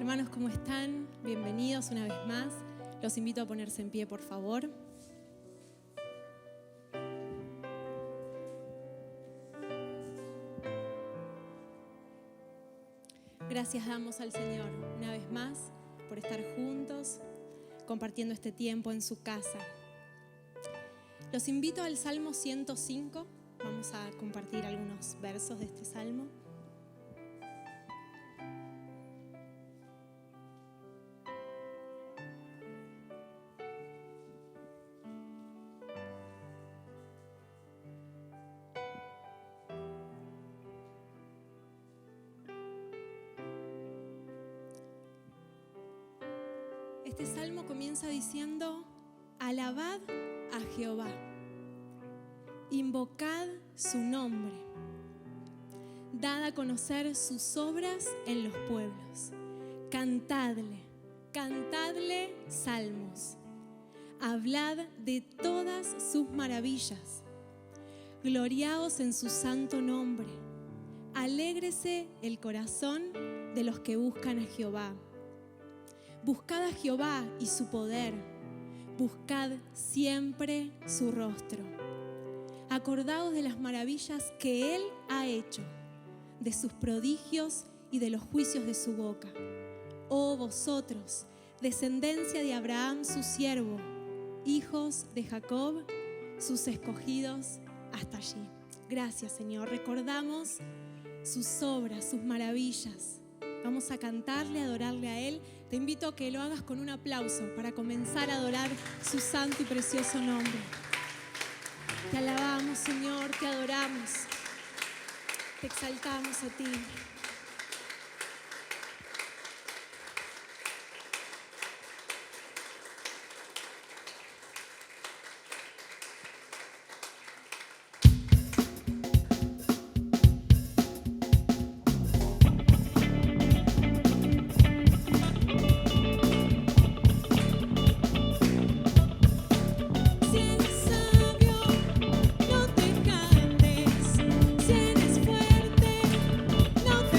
Hermanos, ¿cómo están? Bienvenidos una vez más. Los invito a ponerse en pie, por favor. Gracias damos al Señor una vez más por estar juntos, compartiendo este tiempo en su casa. Los invito al Salmo 105. Vamos a compartir algunos versos de este salmo. Este salmo comienza diciendo: alabad a Jehová, invocad su nombre, dad a conocer sus obras en los pueblos, cantadle salmos, hablad de todas sus maravillas, gloriaos en su santo nombre, alégrese el corazón de los que buscan a Jehová. Buscad a Jehová y su poder, buscad siempre su rostro. Acordaos de las maravillas que Él ha hecho, de sus prodigios y de los juicios de su boca. Oh vosotros, descendencia de Abraham su siervo, hijos de Jacob, sus escogidos hasta allí. Gracias, Señor. Recordamos sus obras, sus maravillas. Vamos a cantarle, a adorarle a Él. Te invito a que lo hagas con un aplauso para comenzar a adorar su santo y precioso nombre. Te alabamos, Señor, te adoramos, te exaltamos a ti. No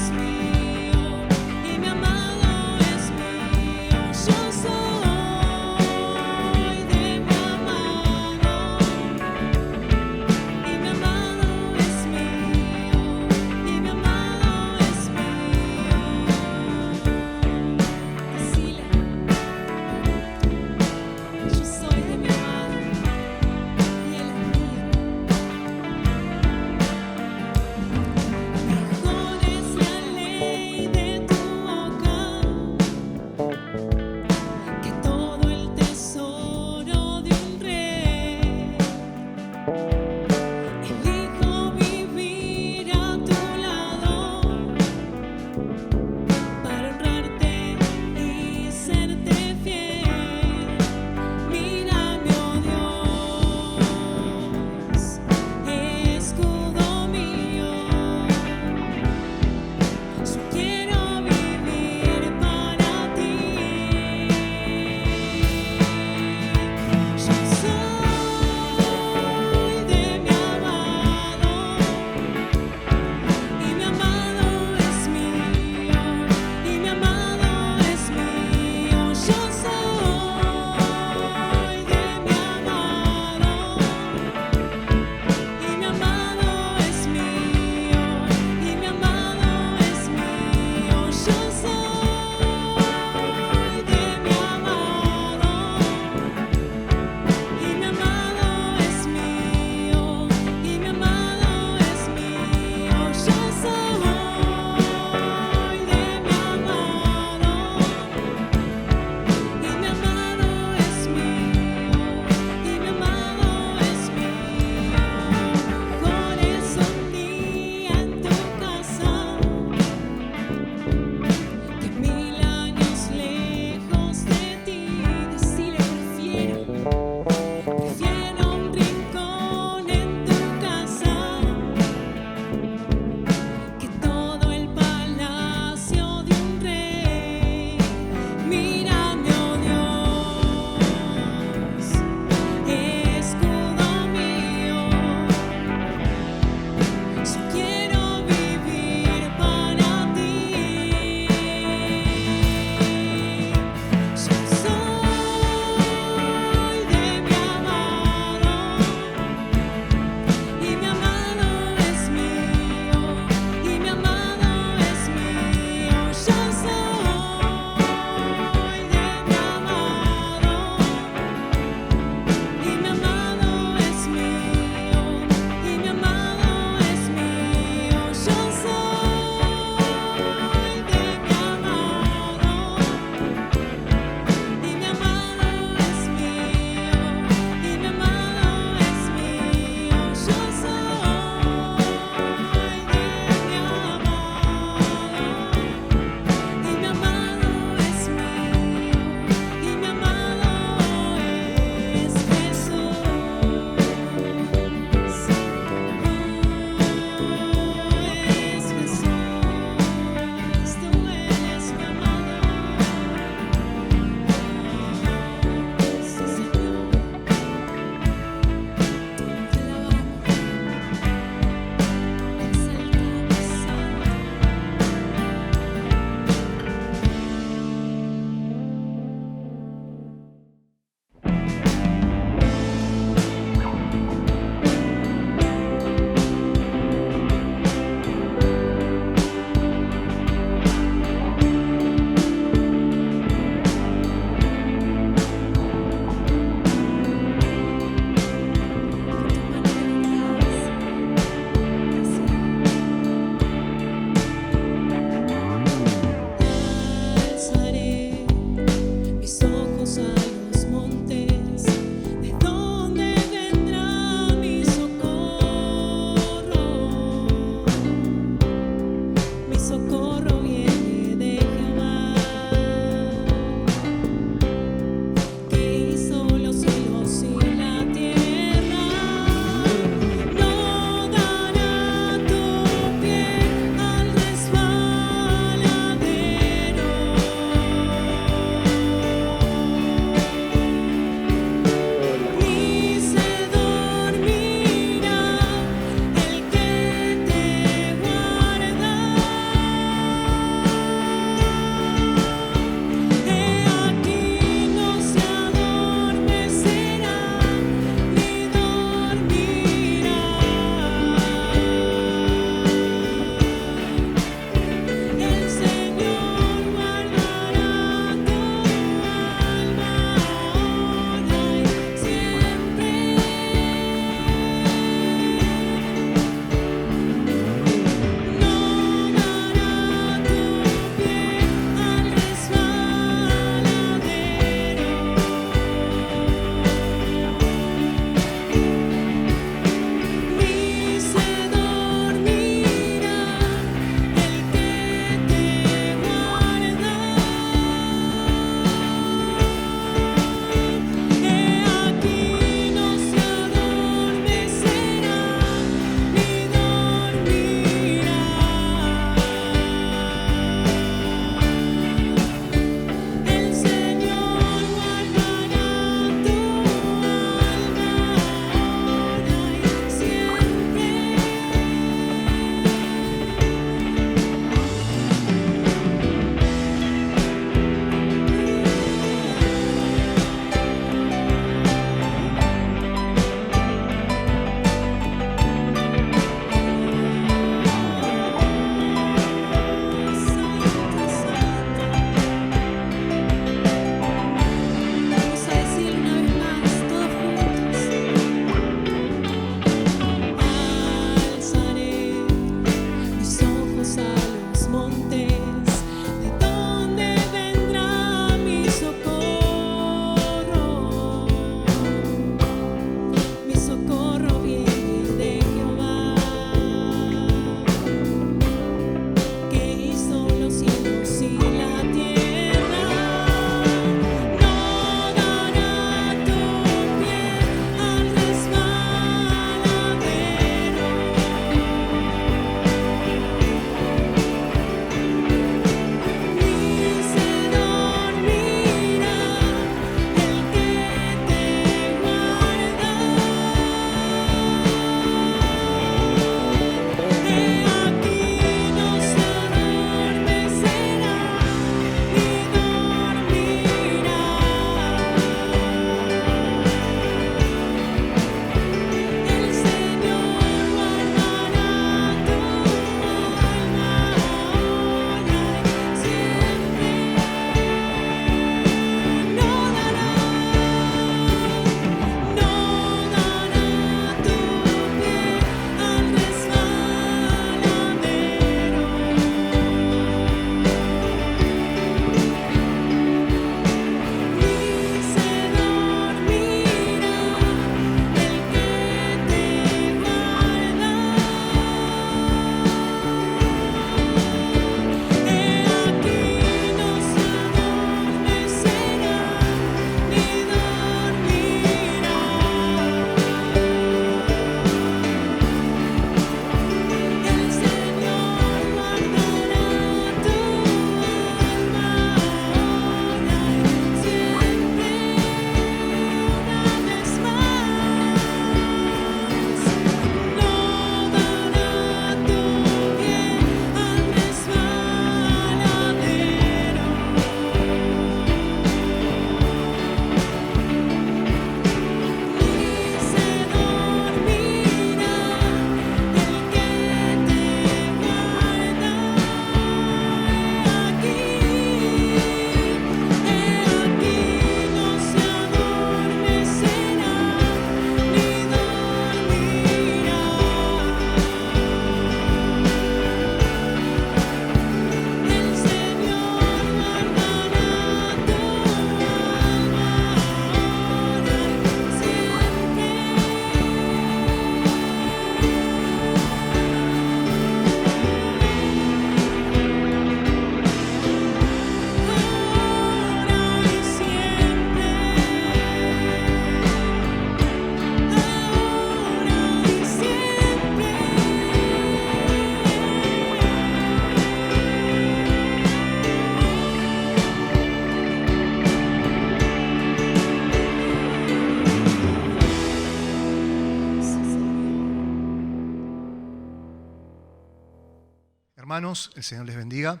Hermanos, el Señor les bendiga.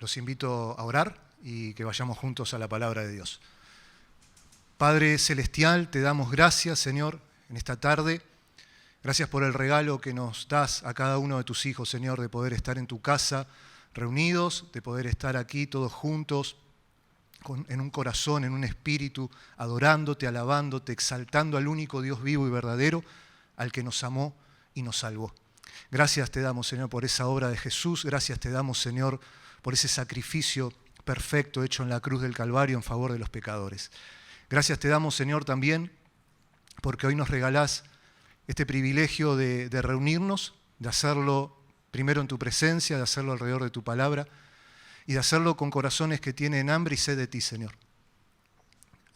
Los invito a orar y que vayamos juntos a la palabra de Dios. Padre Celestial, te damos gracias, Señor, en esta tarde. Gracias por el regalo que nos das a cada uno de tus hijos, Señor, de poder estar en tu casa reunidos, de poder estar aquí todos juntos, en un corazón, en un espíritu, adorándote, alabándote, exaltando al único Dios vivo y verdadero, al que nos amó y nos salvó. Gracias te damos, Señor, por esa obra de Jesús. Gracias te damos, Señor, por ese sacrificio perfecto hecho en la cruz del Calvario en favor de los pecadores. Gracias te damos, Señor, también porque hoy nos regalás este privilegio de reunirnos, de hacerlo primero en tu presencia, de hacerlo alrededor de tu palabra y de hacerlo con corazones que tienen hambre y sed de ti, Señor.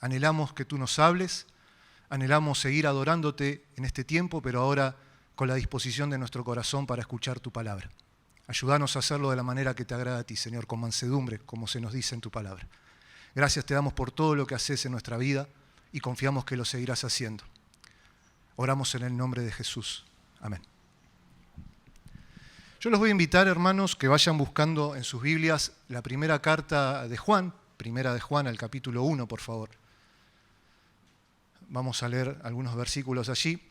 Anhelamos que tú nos hables, anhelamos seguir adorándote en este tiempo, pero ahora con la disposición de nuestro corazón para escuchar tu palabra. Ayúdanos a hacerlo de la manera que te agrada a ti, Señor, con mansedumbre, como se nos dice en tu palabra. Gracias te damos por todo lo que haces en nuestra vida y confiamos que lo seguirás haciendo. Oramos en el nombre de Jesús. Amén. Yo los voy a invitar, hermanos, que vayan buscando en sus Biblias la primera carta de Juan, primera de Juan al capítulo 1, por favor. Vamos a leer algunos versículos allí.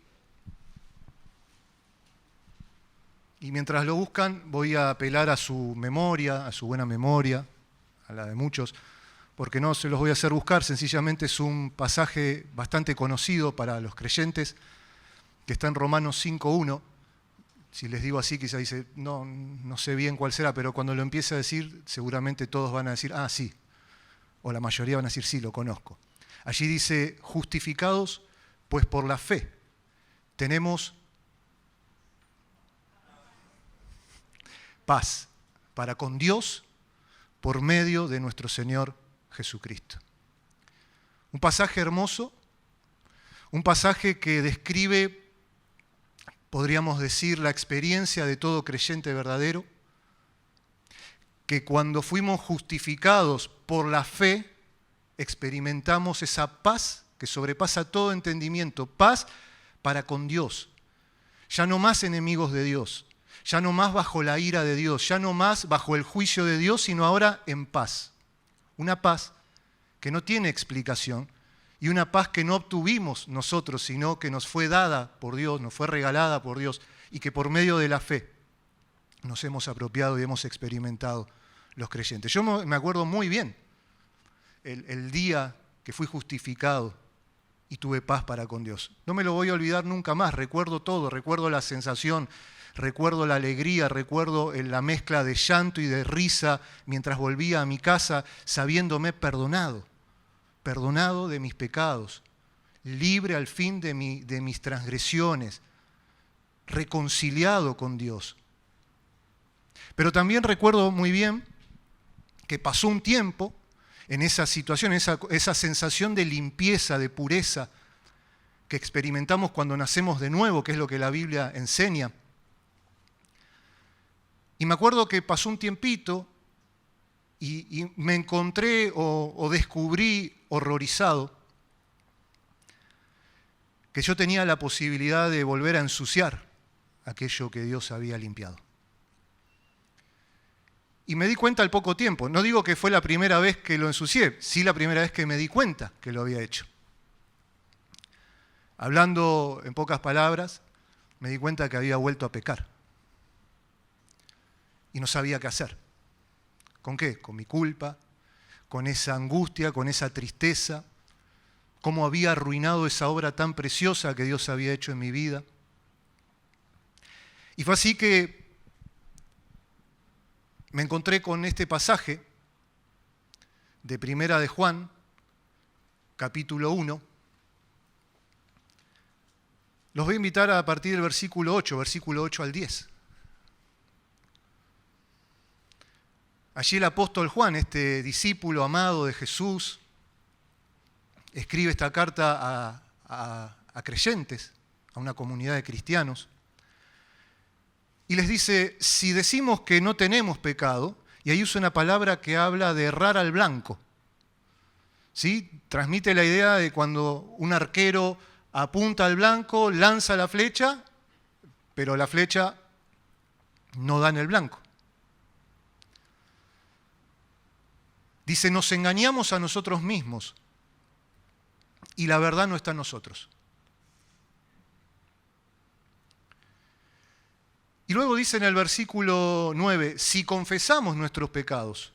Y mientras lo buscan, voy a apelar a su memoria, a su buena memoria, a la de muchos, porque no se los voy a hacer buscar, sencillamente es un pasaje bastante conocido para los creyentes, que está en Romanos 5.1. Si les digo así, quizá dice, no sé bien cuál será, pero cuando lo empiece a decir, seguramente todos van a decir, ah, sí. O la mayoría van a decir, sí, lo conozco. Allí dice, justificados, pues por la fe tenemos paz para con Dios por medio de nuestro Señor Jesucristo. Un pasaje hermoso, un pasaje que describe, podríamos decir, la experiencia de todo creyente verdadero, que cuando fuimos justificados por la fe, experimentamos esa paz que sobrepasa todo entendimiento, paz para con Dios, ya no más enemigos de Dios, ya no más bajo la ira de Dios, ya no más bajo el juicio de Dios, sino ahora en paz. Una paz que no tiene explicación y una paz que no obtuvimos nosotros, sino que nos fue dada por Dios, nos fue regalada por Dios y que por medio de la fe nos hemos apropiado y hemos experimentado los creyentes. Yo me acuerdo muy bien el día que fui justificado y tuve paz para con Dios. No me lo voy a olvidar nunca más, recuerdo todo, recuerdo la sensación, recuerdo la alegría, recuerdo la mezcla de llanto y de risa mientras volvía a mi casa sabiéndome perdonado de mis pecados, libre al fin de mis transgresiones, reconciliado con Dios. Pero también recuerdo muy bien que pasó un tiempo en esa situación, esa sensación de limpieza, de pureza que experimentamos cuando nacemos de nuevo, que es lo que la Biblia enseña. Y me acuerdo que pasó un tiempito y me encontré o descubrí horrorizado que yo tenía la posibilidad de volver a ensuciar aquello que Dios había limpiado. Y me di cuenta al poco tiempo. No digo que fue la primera vez que lo ensucié, sí la primera vez que me di cuenta que lo había hecho. Hablando en pocas palabras, me di cuenta que había vuelto a pecar. Y no sabía qué hacer. ¿Con qué? Con mi culpa, con esa angustia, con esa tristeza, cómo había arruinado esa obra tan preciosa que Dios había hecho en mi vida. Y fue así que me encontré con este pasaje de Primera de Juan, capítulo 1. Los voy a invitar a partir del versículo 8 al 10. Allí el apóstol Juan, este discípulo amado de Jesús, escribe esta carta a creyentes, a una comunidad de cristianos, y les dice, si decimos que no tenemos pecado, y ahí usa una palabra que habla de errar al blanco, ¿sí? Transmite la idea de cuando un arquero apunta al blanco, lanza la flecha, pero la flecha no da en el blanco. Dice, nos engañamos a nosotros mismos y la verdad no está en nosotros. Y luego dice en el versículo 9, si confesamos nuestros pecados,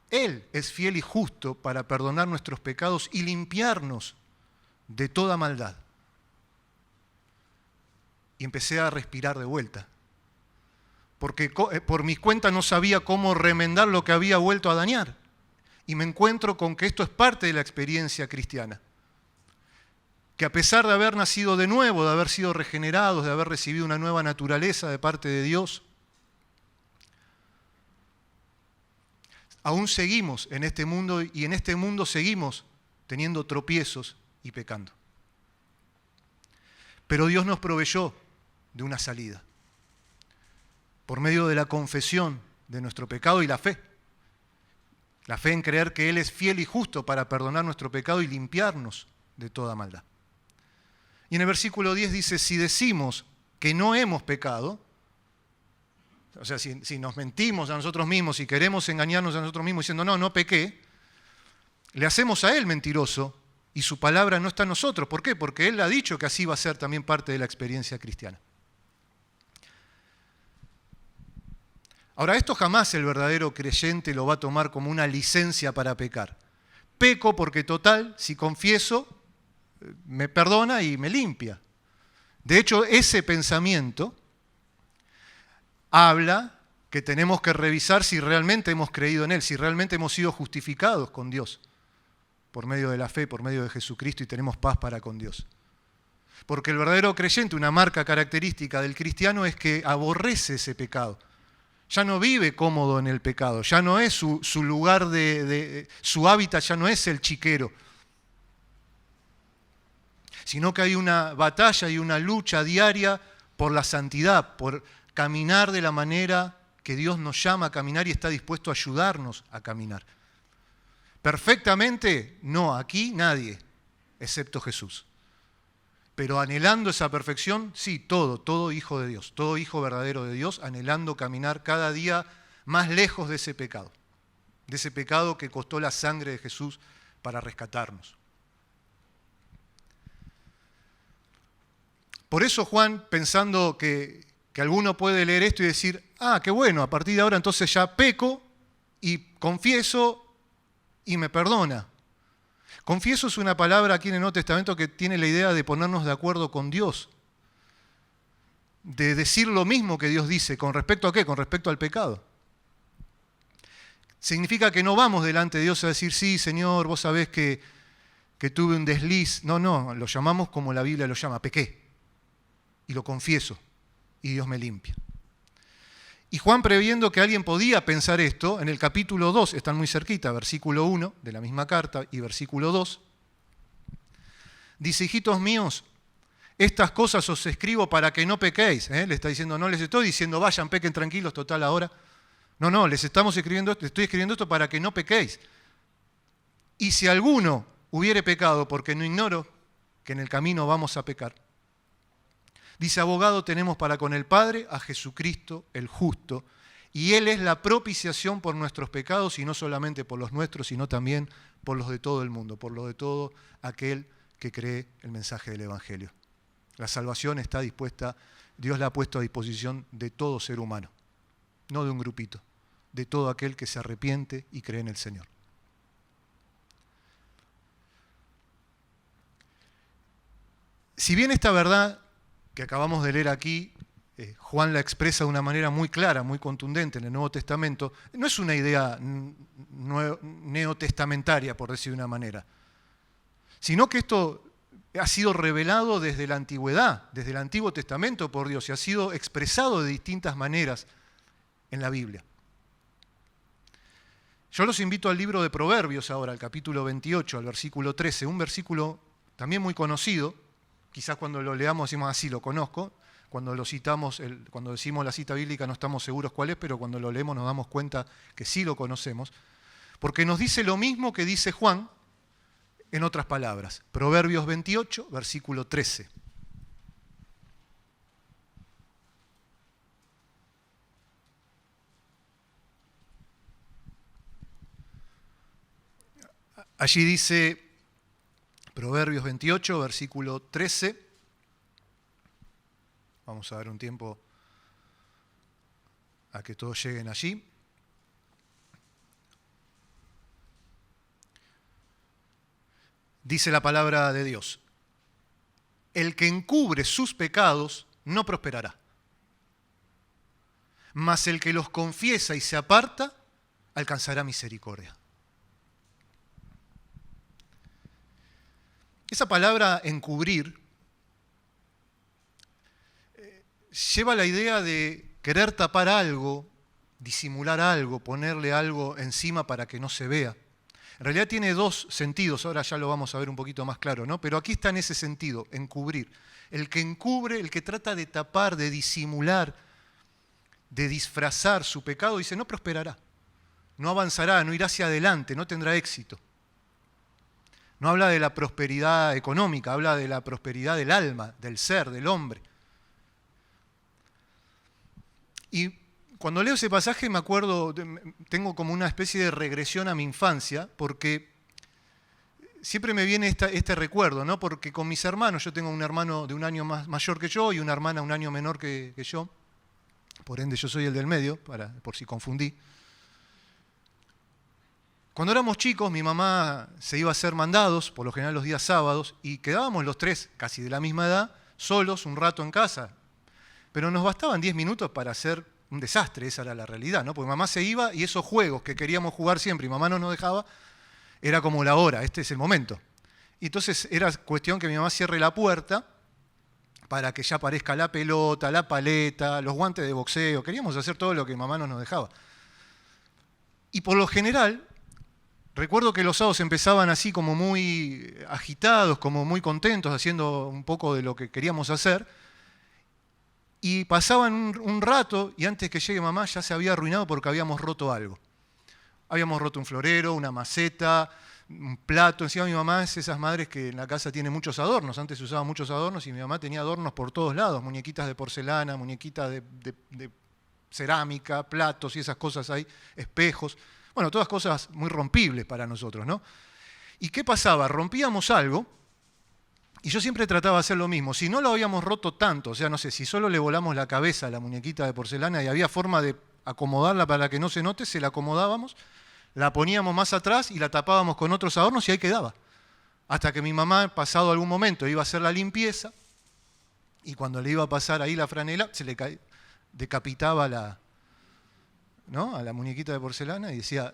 Él es fiel y justo para perdonar nuestros pecados y limpiarnos de toda maldad. Y empecé a respirar de vuelta, porque por mis cuentas no sabía cómo remendar lo que había vuelto a dañar. Y me encuentro con que esto es parte de la experiencia cristiana. Que a pesar de haber nacido de nuevo, de haber sido regenerados, de haber recibido una nueva naturaleza de parte de Dios, aún seguimos en este mundo y en este mundo seguimos teniendo tropiezos y pecando. Pero Dios nos proveyó de una salida por medio de la confesión de nuestro pecado y la fe. La fe en creer que Él es fiel y justo para perdonar nuestro pecado y limpiarnos de toda maldad. Y en el versículo 10 dice, si decimos que no hemos pecado, o sea, si nos mentimos a nosotros mismos y queremos engañarnos a nosotros mismos diciendo, no pequé, le hacemos a Él mentiroso y su palabra no está en nosotros. ¿Por qué? Porque Él ha dicho que así va a ser también parte de la experiencia cristiana. Ahora, esto jamás el verdadero creyente lo va a tomar como una licencia para pecar. Peco porque total, si confieso, me perdona y me limpia. De hecho, ese pensamiento habla que tenemos que revisar si realmente hemos creído en Él, si realmente hemos sido justificados con Dios por medio de la fe, por medio de Jesucristo y tenemos paz para con Dios. Porque el verdadero creyente, una marca característica del cristiano es que aborrece ese pecado. Ya no vive cómodo en el pecado, ya no es su lugar su hábitat ya no es el chiquero, sino que hay una batalla y una lucha diaria por la santidad, por caminar de la manera que Dios nos llama a caminar y está dispuesto a ayudarnos a caminar. Perfectamente, no, aquí nadie, excepto Jesús. Pero anhelando esa perfección, sí, todo hijo de Dios, todo hijo verdadero de Dios, anhelando caminar cada día más lejos de ese pecado que costó la sangre de Jesús para rescatarnos. Por eso Juan, pensando que alguno puede leer esto y decir, qué bueno, a partir de ahora entonces ya peco y confieso y me perdona. Confieso es una palabra aquí en el Nuevo Testamento que tiene la idea de ponernos de acuerdo con Dios, de decir lo mismo que Dios dice. ¿Con respecto a qué? Con respecto al pecado. Significa que no vamos delante de Dios a decir, sí, Señor, vos sabés que tuve un desliz. No, lo llamamos como la Biblia lo llama, pequé. Y lo confieso, y Dios me limpia. Y Juan, previendo que alguien podía pensar esto, en el capítulo 2, están muy cerquita, versículo 1 de la misma carta y versículo 2, dice, hijitos míos, estas cosas os escribo para que no pequéis. Le está diciendo, no les estoy diciendo, vayan, pequen tranquilos, total ahora. No, les estoy escribiendo esto para que no pequéis. Y si alguno hubiere pecado, porque no ignoro que en el camino vamos a pecar, dice, abogado tenemos para con el Padre a Jesucristo el justo, y Él es la propiciación por nuestros pecados, y no solamente por los nuestros, sino también por los de todo el mundo, por los de todo aquel que cree el mensaje del Evangelio. La salvación está dispuesta, Dios la ha puesto a disposición de todo ser humano, no de un grupito, de todo aquel que se arrepiente y cree en el Señor. Si bien esta verdad que acabamos de leer aquí, Juan la expresa de una manera muy clara, muy contundente en el Nuevo Testamento, no es una idea neotestamentaria, por decir de una manera, sino que esto ha sido revelado desde la antigüedad, desde el Antiguo Testamento por Dios, y ha sido expresado de distintas maneras en la Biblia. Yo los invito al libro de Proverbios ahora, al capítulo 28, al versículo 13, un versículo también muy conocido. Quizás cuando lo leamos decimos, así lo conozco. Cuando lo citamos, cuando decimos la cita bíblica no estamos seguros cuál es, pero cuando lo leemos nos damos cuenta que sí lo conocemos. Porque nos dice lo mismo que dice Juan en otras palabras. Proverbios 28, versículo 13. Allí dice Proverbios 28, versículo 13. Vamos a dar un tiempo a que todos lleguen allí. Dice la palabra de Dios: el que encubre sus pecados no prosperará, mas el que los confiesa y se aparta alcanzará misericordia. Esa palabra encubrir lleva la idea de querer tapar algo, disimular algo, ponerle algo encima para que no se vea. En realidad tiene dos sentidos, ahora ya lo vamos a ver un poquito más claro, ¿no? Pero aquí está en ese sentido, encubrir. El que encubre, el que trata de tapar, de disimular, de disfrazar su pecado, dice, no prosperará, no avanzará, no irá hacia adelante, no tendrá éxito. No habla de la prosperidad económica, habla de la prosperidad del alma, del ser, del hombre. Y cuando leo ese pasaje me acuerdo, tengo como una especie de regresión a mi infancia, porque siempre me viene este recuerdo, ¿no? Porque con mis hermanos, yo tengo un hermano de un año mayor que yo y una hermana un año menor que yo, por ende yo soy el del medio, por si confundí. Cuando éramos chicos, mi mamá se iba a hacer mandados, por lo general los días sábados, y quedábamos los tres, casi de la misma edad, solos un rato en casa. Pero nos bastaban 10 minutos para hacer un desastre, esa era la realidad, ¿no? Porque mamá se iba y esos juegos que queríamos jugar siempre y mamá no nos dejaba, era como la hora, este es el momento. Y entonces era cuestión que mi mamá cierre la puerta para que ya aparezca la pelota, la paleta, los guantes de boxeo. Queríamos hacer todo lo que mamá no nos dejaba. Y por lo general, recuerdo que los sábados empezaban así como muy agitados, como muy contentos, haciendo un poco de lo que queríamos hacer. Y pasaban un rato y antes que llegue mamá ya se había arruinado porque habíamos roto algo. Habíamos roto un florero, una maceta, un plato. Encima mi mamá es esas madres que en la casa tiene muchos adornos. Antes se usaban muchos adornos y mi mamá tenía adornos por todos lados. Muñequitas de porcelana, muñequitas de cerámica, platos y esas cosas ahí, espejos. Bueno, todas cosas muy rompibles para nosotros, ¿no? ¿Y qué pasaba? Rompíamos algo y yo siempre trataba de hacer lo mismo. Si no lo habíamos roto tanto, o sea, no sé, si solo le volamos la cabeza a la muñequita de porcelana y había forma de acomodarla para que no se note, se la acomodábamos, la poníamos más atrás y la tapábamos con otros adornos y ahí quedaba. Hasta que mi mamá, pasado algún momento, iba a hacer la limpieza y cuando le iba a pasar ahí la franela, se le decapitaba ¿no? a la muñequita de porcelana y decía,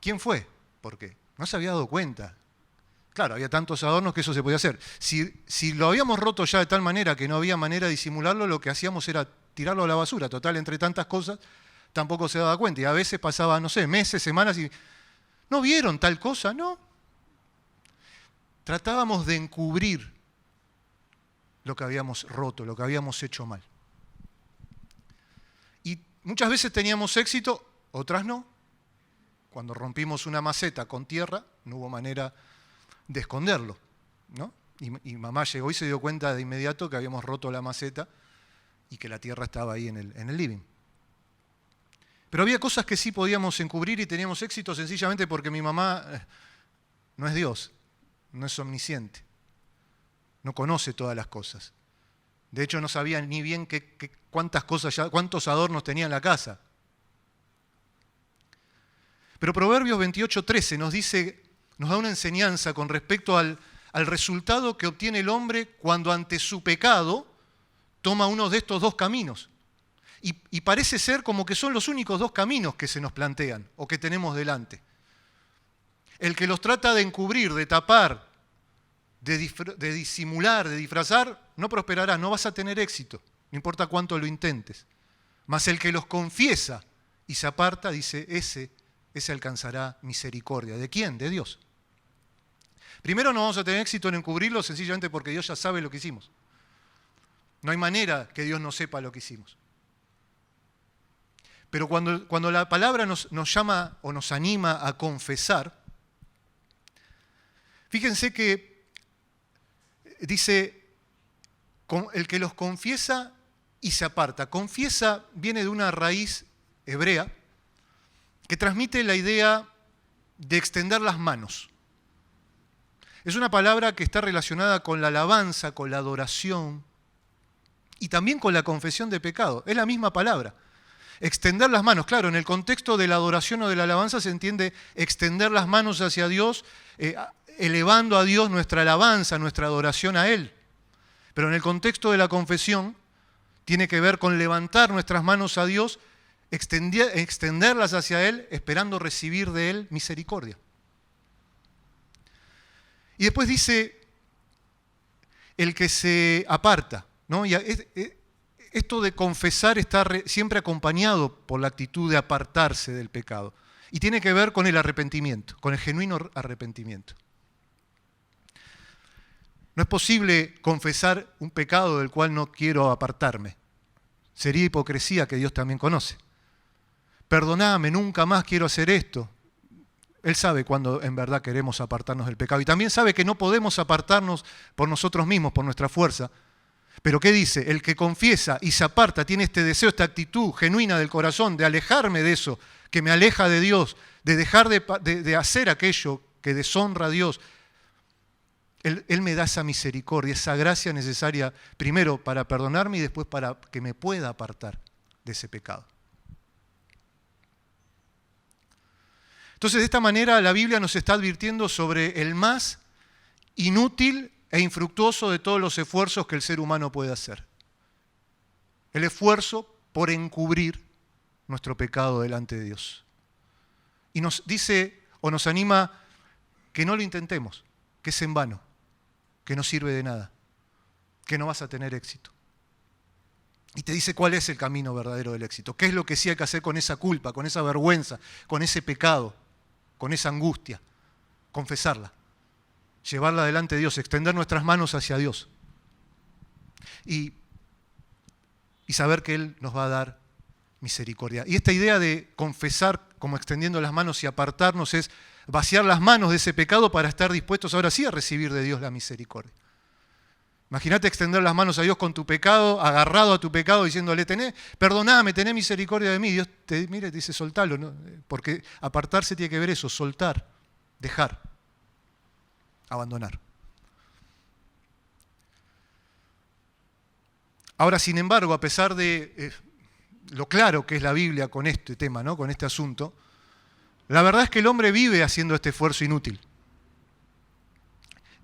¿quién fue? ¿Por qué? No se había dado cuenta. Claro, había tantos adornos que eso se podía hacer. Si lo habíamos roto ya de tal manera que no había manera de disimularlo, lo que hacíamos era tirarlo a la basura. Total, entre tantas cosas, tampoco se daba cuenta. Y a veces pasaba, no sé, meses, semanas y ¿no vieron tal cosa? No. Tratábamos de encubrir lo que habíamos roto, lo que habíamos hecho mal. Y muchas veces teníamos éxito, otras no. Cuando rompimos una maceta con tierra, no hubo manera de esconderlo, ¿no? Y mamá llegó y se dio cuenta de inmediato que habíamos roto la maceta y que la tierra estaba ahí en el living. Pero había cosas que sí podíamos encubrir y teníamos éxito sencillamente porque mi mamá no es Dios, no es omnisciente, no conoce todas las cosas. De hecho, no sabía ni bien cuántos adornos tenía en la casa. Pero Proverbios 28:13 nos dice, nos da una enseñanza con respecto al resultado que obtiene el hombre cuando ante su pecado toma uno de estos dos caminos. Y parece ser como que son los únicos dos caminos que se nos plantean o que tenemos delante. El que los trata de encubrir, de tapar, de disimular, de disfrazar, no prosperará, no vas a tener éxito, no importa cuánto lo intentes. Mas el que los confiesa y se aparta, dice, ese alcanzará misericordia. ¿De quién? De Dios. Primero no vamos a tener éxito en encubrirlo sencillamente porque Dios ya sabe lo que hicimos. No hay manera que Dios no sepa lo que hicimos. Pero cuando la palabra nos llama o nos anima a confesar, fíjense que dice, el que los confiesa y se aparta. Confiesa viene de una raíz hebrea que transmite la idea de extender las manos. Es una palabra que está relacionada con la alabanza, con la adoración y también con la confesión de pecado. Es la misma palabra. Extender las manos, claro, en el contexto de la adoración o de la alabanza se entiende extender las manos hacia Dios, elevando a Dios nuestra alabanza, nuestra adoración a Él. Pero en el contexto de la confesión tiene que ver con levantar nuestras manos a Dios, extenderlas hacia Él, esperando recibir de Él misericordia. Y después dice, el que se aparta, ¿no? Y esto de confesar está siempre acompañado por la actitud de apartarse del pecado. Y tiene que ver con el arrepentimiento, con el genuino arrepentimiento. No es posible confesar un pecado del cual no quiero apartarme. Sería hipocresía que Dios también conoce. Perdoname, nunca más quiero hacer esto. Él sabe cuando en verdad queremos apartarnos del pecado. Y también sabe que no podemos apartarnos por nosotros mismos, por nuestra fuerza. Pero ¿qué dice? El que confiesa y se aparta tiene este deseo, esta actitud genuina del corazón de alejarme de eso, que me aleja de Dios, de dejar de hacer aquello que deshonra a Dios. Él me da esa misericordia, esa gracia necesaria primero para perdonarme y después para que me pueda apartar de ese pecado. Entonces, de esta manera la Biblia nos está advirtiendo sobre el más inútil e infructuoso de todos los esfuerzos que el ser humano puede hacer. El esfuerzo por encubrir nuestro pecado delante de Dios. Y nos dice o nos anima que no lo intentemos, que es en vano, que no sirve de nada, que no vas a tener éxito. Y te dice cuál es el camino verdadero del éxito, qué es lo que sí hay que hacer con esa culpa, con esa vergüenza, con ese pecado, con esa angustia, confesarla, llevarla delante de Dios, extender nuestras manos hacia Dios y saber que Él nos va a dar misericordia. Y esta idea de confesar como extendiendo las manos y apartarnos es vaciar las manos de ese pecado para estar dispuestos ahora sí a recibir de Dios la misericordia. Imagínate extender las manos a Dios con tu pecado, agarrado a tu pecado, diciéndole, perdoname, tené misericordia de mí. Dios te mira y te dice, soltalo, ¿no? Porque apartarse tiene que ver eso, soltar, dejar, abandonar. Ahora, sin embargo, a pesar de lo claro que es la Biblia con este tema, ¿no? Con este asunto, la verdad es que el hombre vive haciendo este esfuerzo inútil.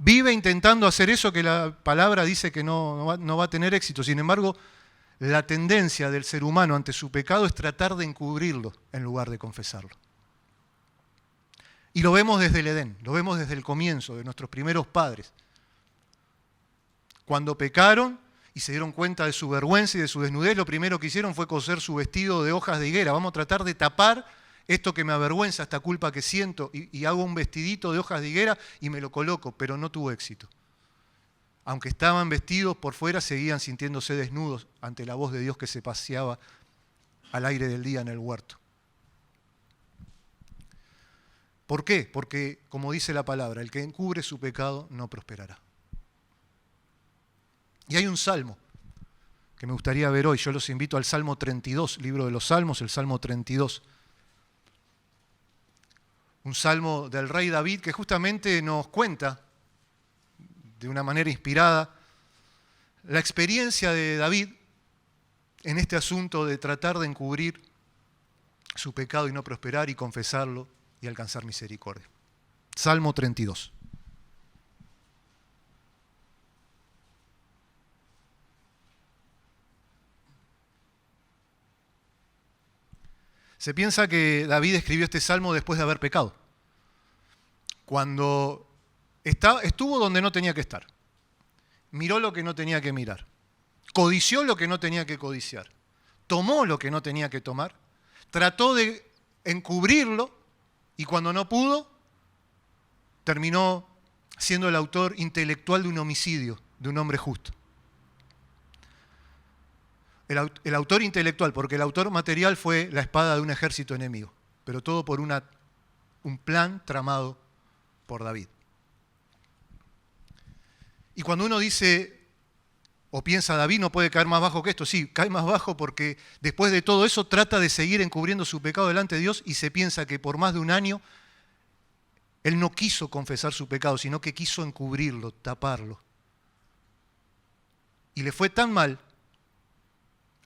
Vive intentando hacer eso que la palabra dice que no va a tener éxito. Sin embargo, la tendencia del ser humano ante su pecado es tratar de encubrirlo en lugar de confesarlo. Y lo vemos desde el Edén, lo vemos desde el comienzo de nuestros primeros padres. Cuando pecaron y se dieron cuenta de su vergüenza y de su desnudez, lo primero que hicieron fue coser su vestido de hojas de higuera. Vamos a tratar de tapar esto que me avergüenza, esta culpa que siento, y hago un vestidito de hojas de higuera y me lo coloco, pero no tuvo éxito. Aunque estaban vestidos por fuera, seguían sintiéndose desnudos ante la voz de Dios que se paseaba al aire del día en el huerto. ¿Por qué? Porque, como dice la palabra, el que encubre su pecado no prosperará. Y hay un salmo que me gustaría ver hoy. Yo los invito al Salmo 32, libro de los Salmos, el Salmo 32. Un salmo del rey David que justamente nos cuenta, de una manera inspirada, la experiencia de David en este asunto de tratar de encubrir su pecado y no prosperar y confesarlo y alcanzar misericordia. Salmo 32. Se piensa que David escribió este salmo después de haber pecado, cuando estuvo donde no tenía que estar, miró lo que no tenía que mirar, codició lo que no tenía que codiciar, tomó lo que no tenía que tomar, trató de encubrirlo y cuando no pudo, terminó siendo el autor intelectual de un homicidio de un hombre justo. El autor intelectual, porque el autor material fue la espada de un ejército enemigo, pero todo por un plan tramado por David. Y cuando uno dice o piensa, David no puede caer más bajo que esto, sí, cae más bajo porque después de todo eso trata de seguir encubriendo su pecado delante de Dios y se piensa que por más de un año Él no quiso confesar su pecado, sino que quiso encubrirlo, taparlo. Y le fue tan mal,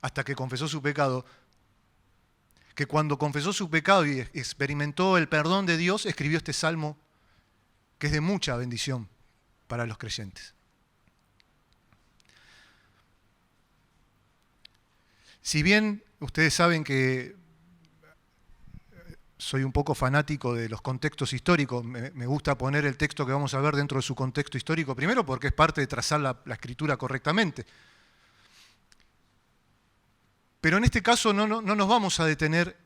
hasta que confesó su pecado, que cuando confesó su pecado y experimentó el perdón de Dios, escribió este salmo que es de mucha bendición para los creyentes. Si bien ustedes saben que soy un poco fanático de los contextos históricos, me gusta poner el texto que vamos a ver dentro de su contexto histórico, primero porque es parte de trazar la escritura correctamente. Pero en este caso no nos vamos a detener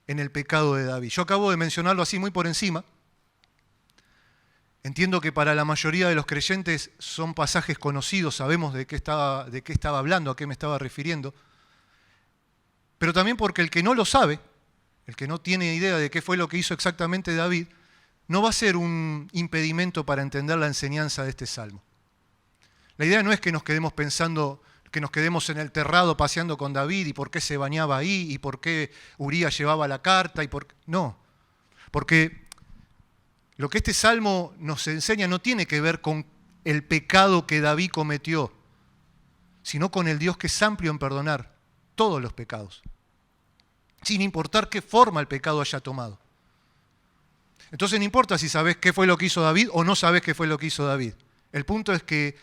en el pecado de David. Yo acabo de mencionarlo así muy por encima. Entiendo que para la mayoría de los creyentes son pasajes conocidos, sabemos de qué estaba hablando, a qué me estaba refiriendo. Pero también porque el que no lo sabe, el que no tiene idea de qué fue lo que hizo exactamente David, no va a ser un impedimento para entender la enseñanza de este salmo. La idea no es que nos quedemos pensando, que nos quedemos en el terrado paseando con David y por qué se bañaba ahí y por qué Urías llevaba la carta no, porque lo que este salmo nos enseña no tiene que ver con el pecado que David cometió, sino con el Dios que es amplio en perdonar todos los pecados, sin importar qué forma el pecado haya tomado. Entonces no importa si sabes qué fue lo que hizo David o no sabes qué fue lo que hizo David. El punto es que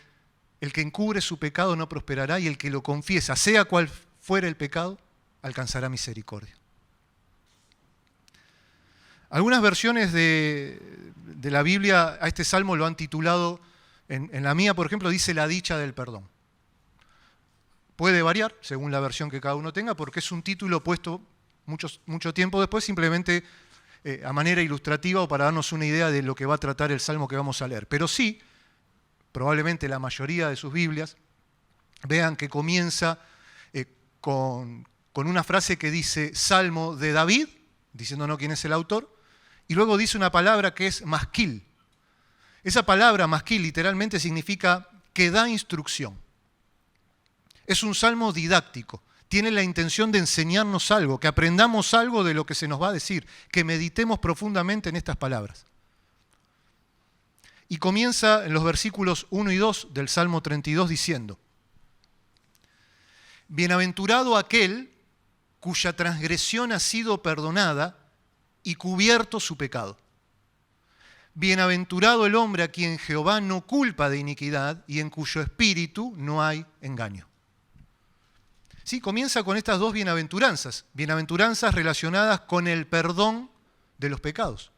el que encubre su pecado no prosperará y el que lo confiesa, sea cual fuera el pecado, alcanzará misericordia. Algunas versiones de la Biblia a este salmo lo han titulado, en la mía, por ejemplo, dice la dicha del perdón. Puede variar según la versión que cada uno tenga, porque es un título puesto mucho tiempo después, simplemente a manera ilustrativa o para darnos una idea de lo que va a tratar el salmo que vamos a leer. Pero sí, probablemente la mayoría de sus Biblias, vean que comienza con una frase que dice Salmo de David, diciéndonos quién es el autor, y luego dice una palabra que es masquil. Esa palabra masquil literalmente significa que da instrucción. Es un salmo didáctico. Tiene la intención de enseñarnos algo, que aprendamos algo de lo que se nos va a decir, que meditemos profundamente en estas palabras. Y comienza en los versículos 1 y 2 del Salmo 32 diciendo: Bienaventurado aquel cuya transgresión ha sido perdonada y cubierto su pecado. Bienaventurado el hombre a quien Jehová no culpa de iniquidad y en cuyo espíritu no hay engaño. Sí, comienza con estas dos bienaventuranzas relacionadas con el perdón de los pecados.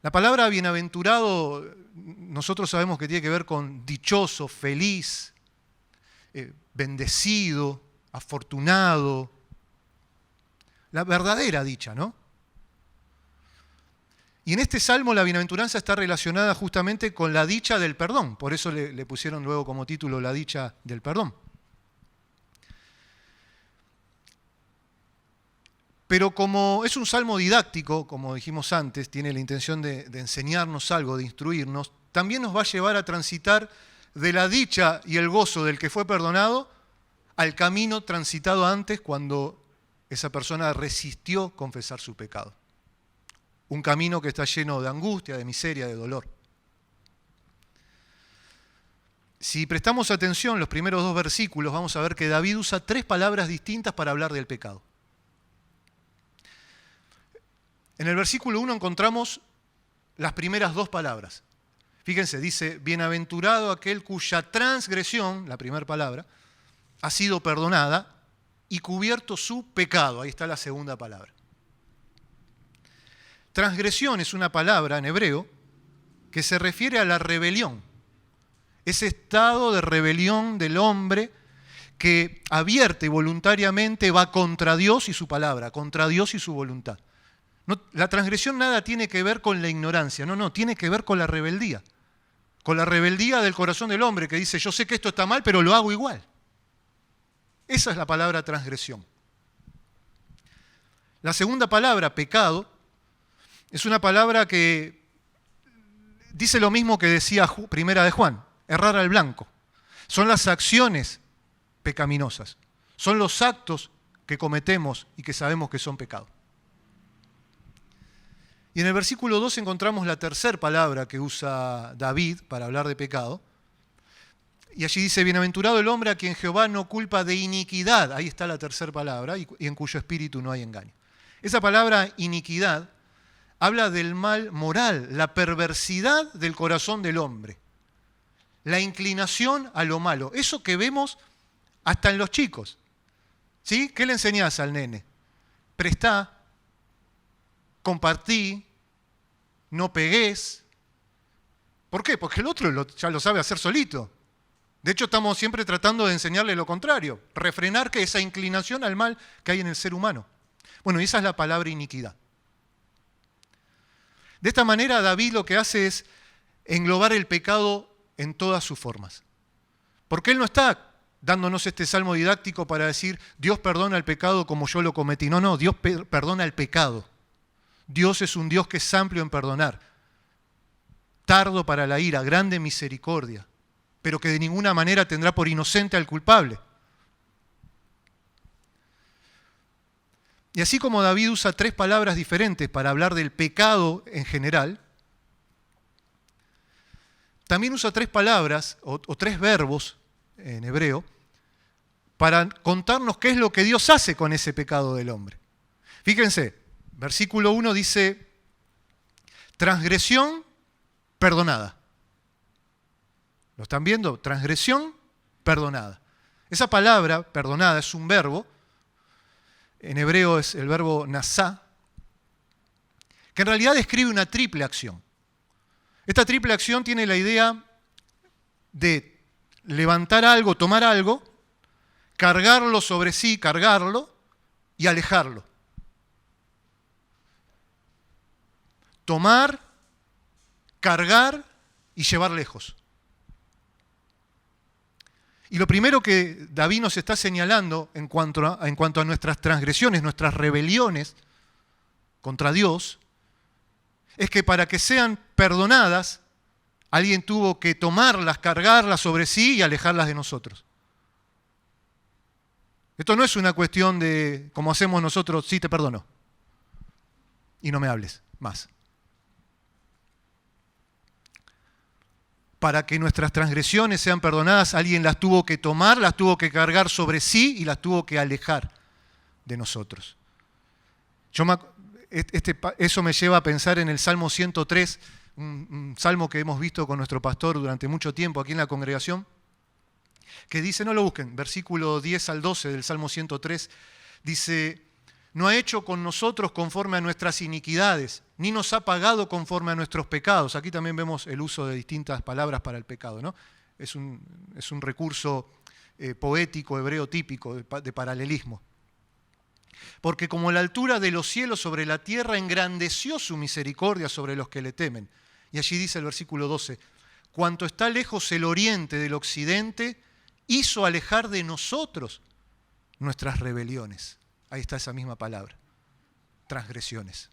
La palabra bienaventurado nosotros sabemos que tiene que ver con dichoso, feliz, bendecido, afortunado. La verdadera dicha, ¿no? Y en este salmo la bienaventuranza está relacionada justamente con la dicha del perdón. Por eso le pusieron luego como título la dicha del perdón. Pero como es un salmo didáctico, como dijimos antes, tiene la intención de enseñarnos algo, de instruirnos, también nos va a llevar a transitar de la dicha y el gozo del que fue perdonado al camino transitado antes cuando esa persona resistió confesar su pecado. Un camino que está lleno de angustia, de miseria, de dolor. Si prestamos atención los primeros dos versículos, vamos a ver que David usa 3 palabras distintas para hablar del pecado. En el versículo 1 encontramos las primeras 2 palabras. Fíjense, dice, bienaventurado aquel cuya transgresión, la primera palabra, ha sido perdonada y cubierto su pecado. Ahí está la segunda palabra. Transgresión es una palabra en hebreo que se refiere a la rebelión. Ese estado de rebelión del hombre que abierta y voluntariamente va contra Dios y su palabra, contra Dios y su voluntad. No, la transgresión nada tiene que ver con la ignorancia, no, tiene que ver con la rebeldía. Con la rebeldía del corazón del hombre que dice, yo sé que esto está mal, pero lo hago igual. Esa es la palabra transgresión. La segunda palabra, pecado, es una palabra que dice lo mismo que decía Primera de Juan, errar al blanco. Son las acciones pecaminosas, son los actos que cometemos y que sabemos que son pecado. Y en el versículo 2 encontramos la tercera palabra que usa David para hablar de pecado. Y allí dice, bienaventurado el hombre a quien Jehová no culpa de iniquidad. Ahí está la tercera palabra, y en cuyo espíritu no hay engaño. Esa palabra iniquidad habla del mal moral, la perversidad del corazón del hombre, la inclinación a lo malo. Eso que vemos hasta en los chicos. ¿Sí? ¿Qué le enseñás al nene? Prestá, compartí, no pegués. ¿Por qué? Porque el otro ya lo sabe hacer solito. De hecho, estamos siempre tratando de enseñarle lo contrario, refrenar que esa inclinación al mal que hay en el ser humano. Bueno, y esa es la palabra iniquidad. De esta manera, David lo que hace es englobar el pecado en todas sus formas. Porque él no está dándonos este salmo didáctico para decir, Dios perdona el pecado como yo lo cometí. No, Dios perdona el pecado. Dios es un Dios que es amplio en perdonar, tardo para la ira, grande en misericordia, pero que de ninguna manera tendrá por inocente al culpable. Y así como David usa 3 palabras diferentes para hablar del pecado en general, también usa 3 palabras o 3 verbos en hebreo para contarnos qué es lo que Dios hace con ese pecado del hombre. Fíjense, versículo 1 dice, transgresión perdonada. ¿Lo están viendo? Transgresión perdonada. Esa palabra, perdonada, es un verbo. En hebreo es el verbo nasá, que en realidad describe una triple acción. Esta triple acción tiene la idea de levantar algo, tomar algo, cargarlo sobre sí, cargarlo y alejarlo. Tomar, cargar y llevar lejos. Y lo primero que David nos está señalando en cuanto a nuestras transgresiones, nuestras rebeliones contra Dios, es que para que sean perdonadas, alguien tuvo que tomarlas, cargarlas sobre sí y alejarlas de nosotros. Esto no es una cuestión de, como hacemos nosotros, sí te perdono, y no me hables más. Para que nuestras transgresiones sean perdonadas, alguien las tuvo que tomar, las tuvo que cargar sobre sí y las tuvo que alejar de nosotros. Eso me lleva a pensar en el Salmo 103, un salmo que hemos visto con nuestro pastor durante mucho tiempo aquí en la congregación, que dice, no lo busquen, versículo 10 al 12 del Salmo 103, dice, no ha hecho con nosotros conforme a nuestras iniquidades, ni nos ha pagado conforme a nuestros pecados. Aquí también vemos el uso de distintas palabras para el pecado, ¿no? Es un recurso poético, hebreo típico, de paralelismo. Porque como la altura de los cielos sobre la tierra engrandeció su misericordia sobre los que le temen. Y allí dice el versículo 12, cuanto está lejos el oriente del occidente, hizo alejar de nosotros nuestras rebeliones. Ahí está esa misma palabra, transgresiones.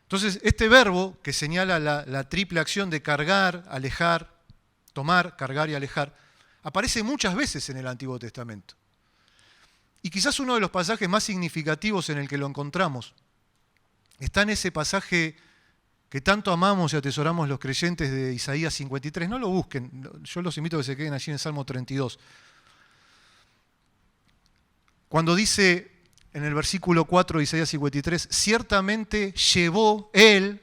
Entonces, este verbo que señala la triple acción de cargar, alejar, tomar, cargar y alejar, aparece muchas veces en el Antiguo Testamento. Y quizás uno de los pasajes más significativos en el que lo encontramos está en ese pasaje que tanto amamos y atesoramos los creyentes de Isaías 53. No lo busquen, yo los invito a que se queden allí en el Salmo 32. Cuando dice en el versículo 4 de Isaías 53, ciertamente llevó Él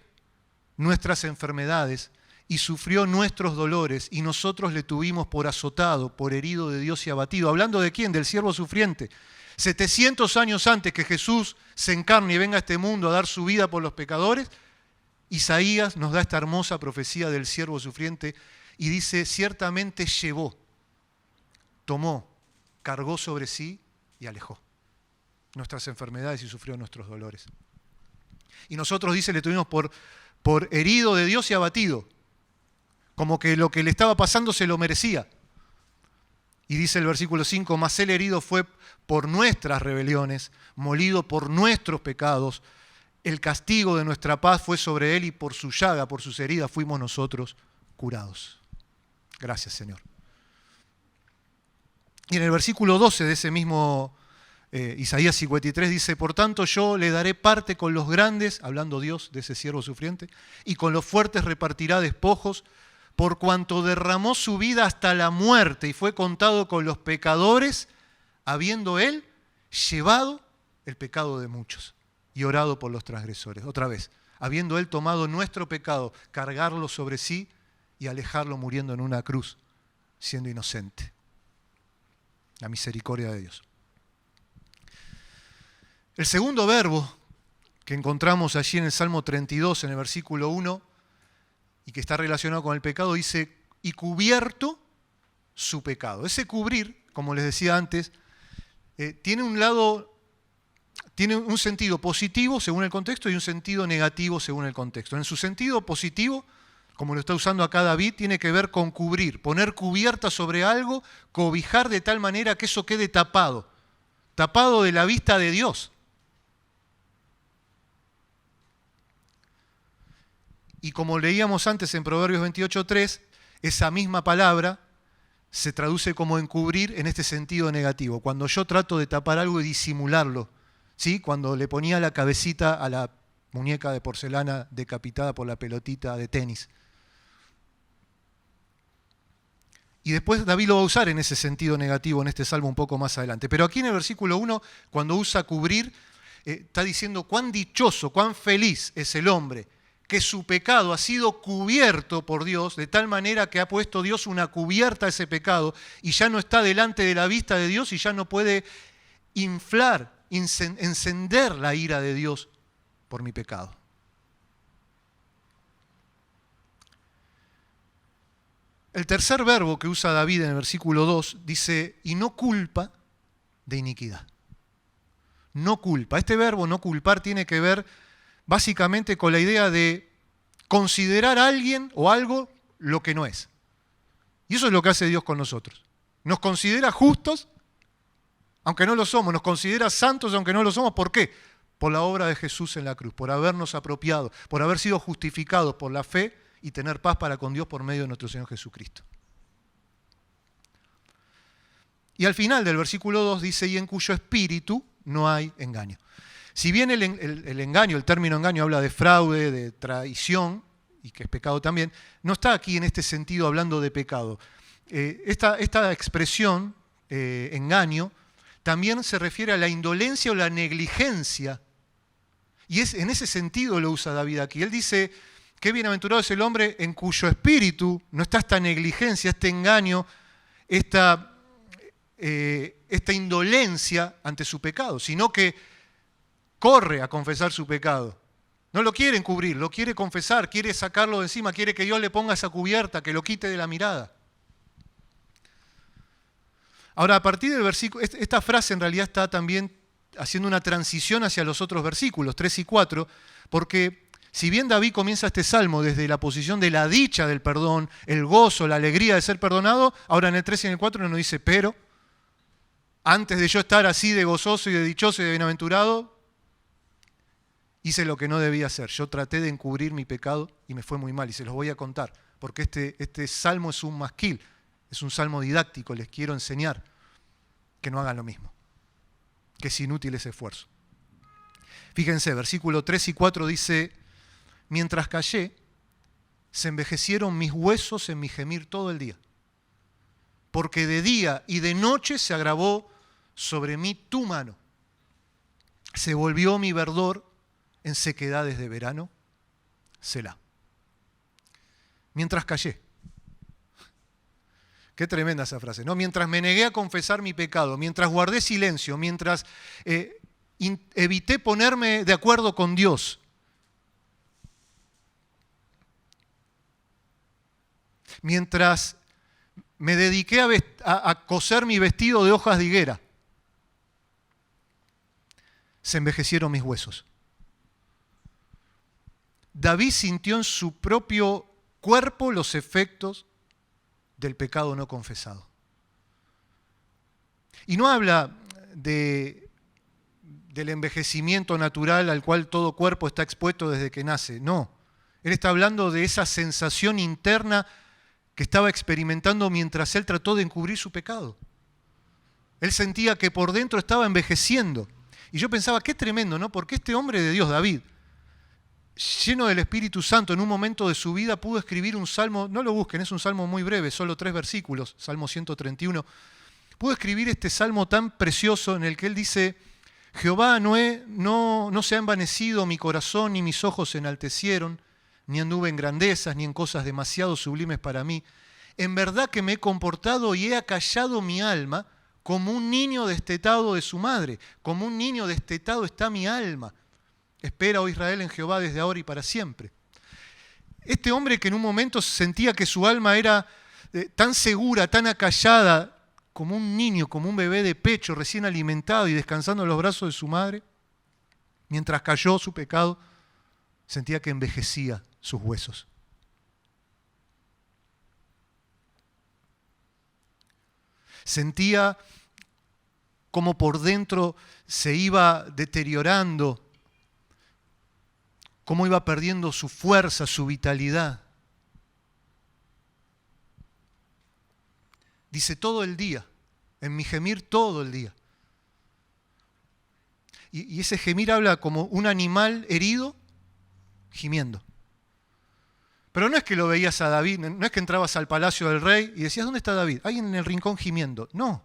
nuestras enfermedades y sufrió nuestros dolores, y nosotros le tuvimos por azotado, por herido de Dios y abatido. ¿Hablando de quién? Del siervo sufriente. 700 años antes que Jesús se encarne y venga a este mundo a dar su vida por los pecadores, Isaías nos da esta hermosa profecía del siervo sufriente y dice, ciertamente llevó, tomó, cargó sobre sí y alejó nuestras enfermedades y sufrió nuestros dolores. Y nosotros, dice, le tuvimos por herido de Dios y abatido, como que lo que le estaba pasando se lo merecía. Y dice el versículo 5, mas el herido fue por nuestras rebeliones, molido por nuestros pecados, el castigo de nuestra paz fue sobre él y por su llaga, por sus heridas fuimos nosotros curados. Gracias, Señor. Y en el versículo 12 de ese mismo Isaías 53 dice, por tanto yo le daré parte con los grandes, hablando Dios de ese siervo sufriente, y con los fuertes repartirá despojos, por cuanto derramó su vida hasta la muerte y fue contado con los pecadores, habiendo él llevado el pecado de muchos y orado por los transgresores. Otra vez, habiendo él tomado nuestro pecado, cargarlo sobre sí y alejarlo muriendo en una cruz, siendo inocente. La misericordia de Dios. El segundo verbo que encontramos allí en el Salmo 32, en el versículo 1, y que está relacionado con el pecado, dice, y cubierto su pecado. Ese cubrir, como les decía antes, tiene un sentido positivo según el contexto y un sentido negativo según el contexto. En su sentido positivo, como lo está usando acá David, tiene que ver con cubrir, poner cubierta sobre algo, cobijar de tal manera que eso quede tapado de la vista de Dios. Y como leíamos antes en Proverbios 28:3, esa misma palabra se traduce como encubrir en este sentido negativo. Cuando yo trato de tapar algo y disimularlo, ¿sí? Cuando le ponía la cabecita a la muñeca de porcelana decapitada por la pelotita de tenis. Y después David lo va a usar en ese sentido negativo en este salmo un poco más adelante. Pero aquí en el versículo 1, cuando usa cubrir, está diciendo cuán dichoso, cuán feliz es el hombre que su pecado ha sido cubierto por Dios, de tal manera que ha puesto Dios una cubierta a ese pecado y ya no está delante de la vista de Dios y ya no puede encender la ira de Dios por mi pecado. El tercer verbo que usa David en el versículo 2 dice, y no culpa de iniquidad. No culpa. Este verbo no culpar tiene que ver básicamente con la idea de considerar a alguien o algo lo que no es. Y eso es lo que hace Dios con nosotros. Nos considera justos, aunque no lo somos. Nos considera santos, aunque no lo somos. ¿Por qué? Por la obra de Jesús en la cruz, por habernos apropiado, por haber sido justificados por la fe y tener paz para con Dios por medio de nuestro Señor Jesucristo. Y al final del versículo 2 dice, y en cuyo espíritu no hay engaño. Si bien el engaño, el término engaño habla de fraude, de traición, y que es pecado también, no está aquí en este sentido hablando de pecado. Esta expresión, engaño, también se refiere a la indolencia o la negligencia. Y en ese sentido lo usa David aquí. Él dice, qué bienaventurado es el hombre en cuyo espíritu no está esta negligencia, este engaño, esta indolencia ante su pecado, sino que corre a confesar su pecado. No lo quiere encubrir, lo quiere confesar, quiere sacarlo de encima, quiere que Dios le ponga esa cubierta, que lo quite de la mirada. Ahora, a partir del versículo, esta frase en realidad está también haciendo una transición hacia los otros versículos, 3 y 4, porque si bien David comienza este salmo desde la posición de la dicha del perdón, el gozo, la alegría de ser perdonado, ahora en el 3 y en el 4 nos dice, pero antes de yo estar así de gozoso y de dichoso y de bienaventurado, hice lo que no debía hacer. Yo traté de encubrir mi pecado y me fue muy mal. Y se los voy a contar, porque este salmo es un masquil, es un salmo didáctico. Les quiero enseñar que no hagan lo mismo, que es inútil ese esfuerzo. Fíjense, versículo 3 y 4 dice, mientras callé, se envejecieron mis huesos en mi gemir todo el día, porque de día y de noche se agravó sobre mí tu mano. Se volvió mi verdor en sequedades de verano, Selah. Mientras callé. Qué tremenda esa frase, ¿no? Mientras me negué a confesar mi pecado, mientras guardé silencio, mientras evité ponerme de acuerdo con Dios. Mientras me dediqué a coser mi vestido de hojas de higuera, se envejecieron mis huesos. David sintió en su propio cuerpo los efectos del pecado no confesado. Y no habla del envejecimiento natural al cual todo cuerpo está expuesto desde que nace, no. Él está hablando de esa sensación interna que estaba experimentando mientras él trató de encubrir su pecado. Él sentía que por dentro estaba envejeciendo. Y yo pensaba, qué tremendo, ¿no? Porque este hombre de Dios, David, lleno del Espíritu Santo, en un momento de su vida pudo escribir un salmo, no lo busquen, es un salmo muy breve, solo 3 versículos, Salmo 131. Pudo escribir este salmo tan precioso en el que él dice: Jehová, no se ha envanecido mi corazón, ni mis ojos se enaltecieron, ni anduve en grandezas, ni en cosas demasiado sublimes para mí. En verdad que me he comportado y he acallado mi alma como un niño destetado de su madre. Como un niño destetado está mi alma. Espera, oh Israel, en Jehová desde ahora y para siempre. Este hombre que en un momento sentía que su alma era tan segura, tan acallada, como un niño, como un bebé de pecho recién alimentado y descansando en los brazos de su madre, mientras cayó su pecado, sentía que envejecía sus huesos. Sentía como por dentro se iba deteriorando, cómo iba perdiendo su fuerza, su vitalidad. Dice todo el día, en mi gemir todo el día. Y ese gemir habla como un animal herido gimiendo. Pero no es que lo veías a David, no es que entrabas al palacio del rey y decías, ¿dónde está David? Alguien en el rincón gimiendo. No.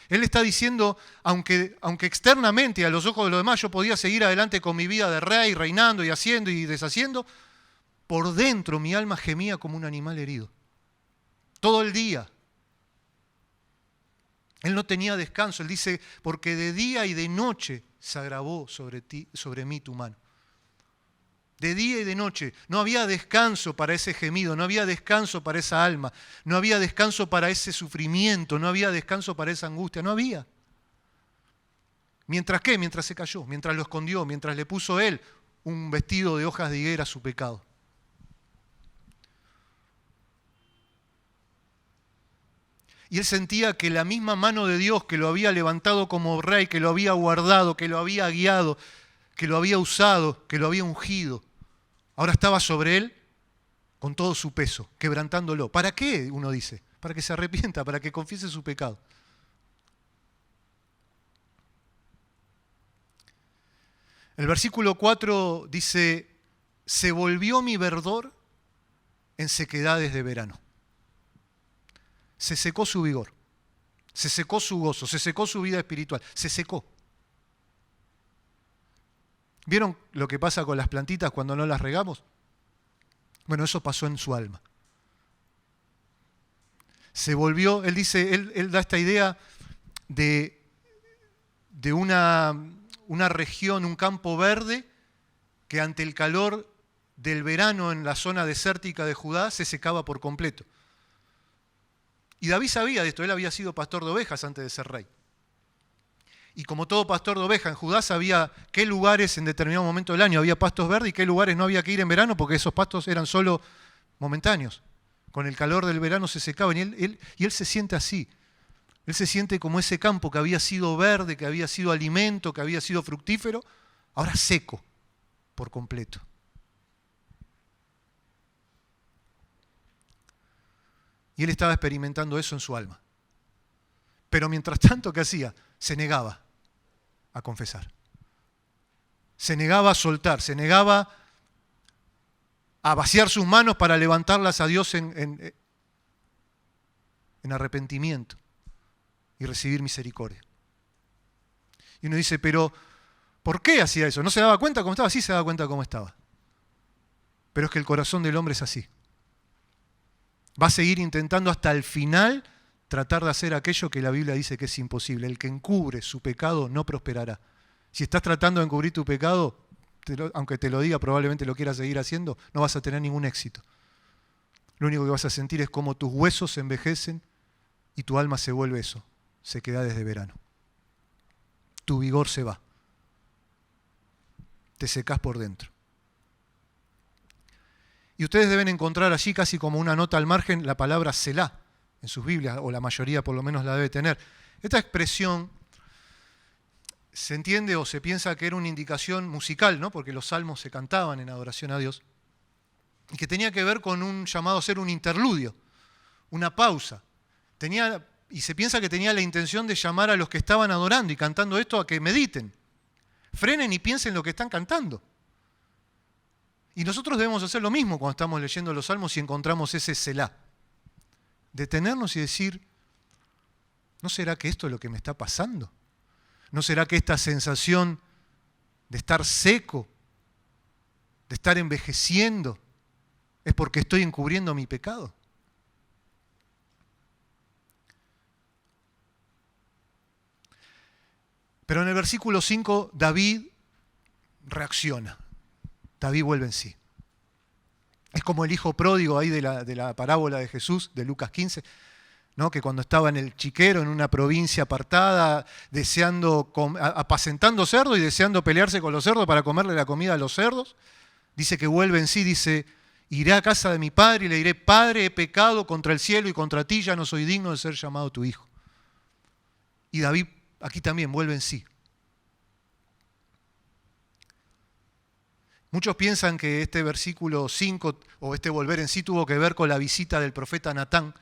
Él está diciendo, aunque externamente a los ojos de los demás yo podía seguir adelante con mi vida de rey, reinando y haciendo y deshaciendo, por dentro mi alma gemía como un animal herido. Todo el día. Él no tenía descanso. Él dice, porque de día y de noche se agravó sobre mí tu mano. De día y de noche. No había descanso para ese gemido, no había descanso para esa alma, no había descanso para ese sufrimiento, no había descanso para esa angustia, no había. ¿Mientras qué? Mientras se cayó, mientras lo escondió, mientras le puso él un vestido de hojas de higuera a su pecado. Y él sentía que la misma mano de Dios que lo había levantado como rey, que lo había guardado, que lo había guiado, que lo había usado, que lo había ungido, ahora estaba sobre él con todo su peso, quebrantándolo. ¿Para qué? Uno dice. Para que se arrepienta, para que confiese su pecado. El versículo 4 dice, se volvió mi verdor en sequedades de verano. Se secó su vigor, se secó su gozo, se secó su vida espiritual, se secó. ¿Vieron lo que pasa con las plantitas cuando no las regamos? Bueno, eso pasó en su alma. Se volvió, él dice, él da esta idea de una región, un campo verde, que ante el calor del verano en la zona desértica de Judá se secaba por completo. Y David sabía de esto, él había sido pastor de ovejas antes de ser rey. Y como todo pastor de ovejas en Judá sabía qué lugares en determinado momento del año había pastos verdes y qué lugares no había que ir en verano porque esos pastos eran solo momentáneos. Con el calor del verano se secaban y él se siente así. Él se siente como ese campo que había sido verde, que había sido alimento, que había sido fructífero, ahora seco por completo. Y él estaba experimentando eso en su alma. Pero mientras tanto, ¿qué hacía? Se negaba a confesar. Se negaba a soltar, se negaba a vaciar sus manos para levantarlas a Dios en arrepentimiento y recibir misericordia. Y uno dice, pero ¿por qué hacía eso? ¿No se daba cuenta cómo estaba? Sí se daba cuenta cómo estaba. Pero es que el corazón del hombre es así. Va a seguir intentando hasta el final tratar de hacer aquello que la Biblia dice que es imposible. El que encubre su pecado no prosperará. Si estás tratando de encubrir tu pecado, aunque te lo diga, probablemente lo quieras seguir haciendo, no vas a tener ningún éxito. Lo único que vas a sentir es cómo tus huesos se envejecen y tu alma se vuelve eso, sequedades de verano. Tu vigor se va. Te secás por dentro. Y ustedes deben encontrar allí casi como una nota al margen la palabra Selá en sus Biblias, o la mayoría por lo menos la debe tener. Esta expresión se entiende o se piensa que era una indicación musical, ¿no? Porque los salmos se cantaban en adoración a Dios, y que tenía que ver con un llamado a ser un interludio, una pausa. y se piensa que tenía la intención de llamar a los que estaban adorando y cantando esto a que mediten. Frenen y piensen lo que están cantando. Y nosotros debemos hacer lo mismo cuando estamos leyendo los salmos y encontramos ese Selah. Detenernos y decir, ¿no será que esto es lo que me está pasando? ¿No será que esta sensación de estar seco, de estar envejeciendo, es porque estoy encubriendo mi pecado? Pero en el versículo 5, David reacciona. David vuelve en sí. Es como el hijo pródigo ahí de la parábola de Jesús, de Lucas 15, ¿no? Que cuando estaba en el chiquero, en una provincia apartada, apacentando cerdos y deseando pelearse con los cerdos para comerle la comida a los cerdos, dice que vuelve en sí, dice, iré a casa de mi padre y le diré, Padre, he pecado contra el cielo y contra ti, ya no soy digno de ser llamado tu hijo. Y David aquí también vuelve en sí. Muchos piensan que este versículo 5 o este volver en sí tuvo que ver con la visita del profeta Natán,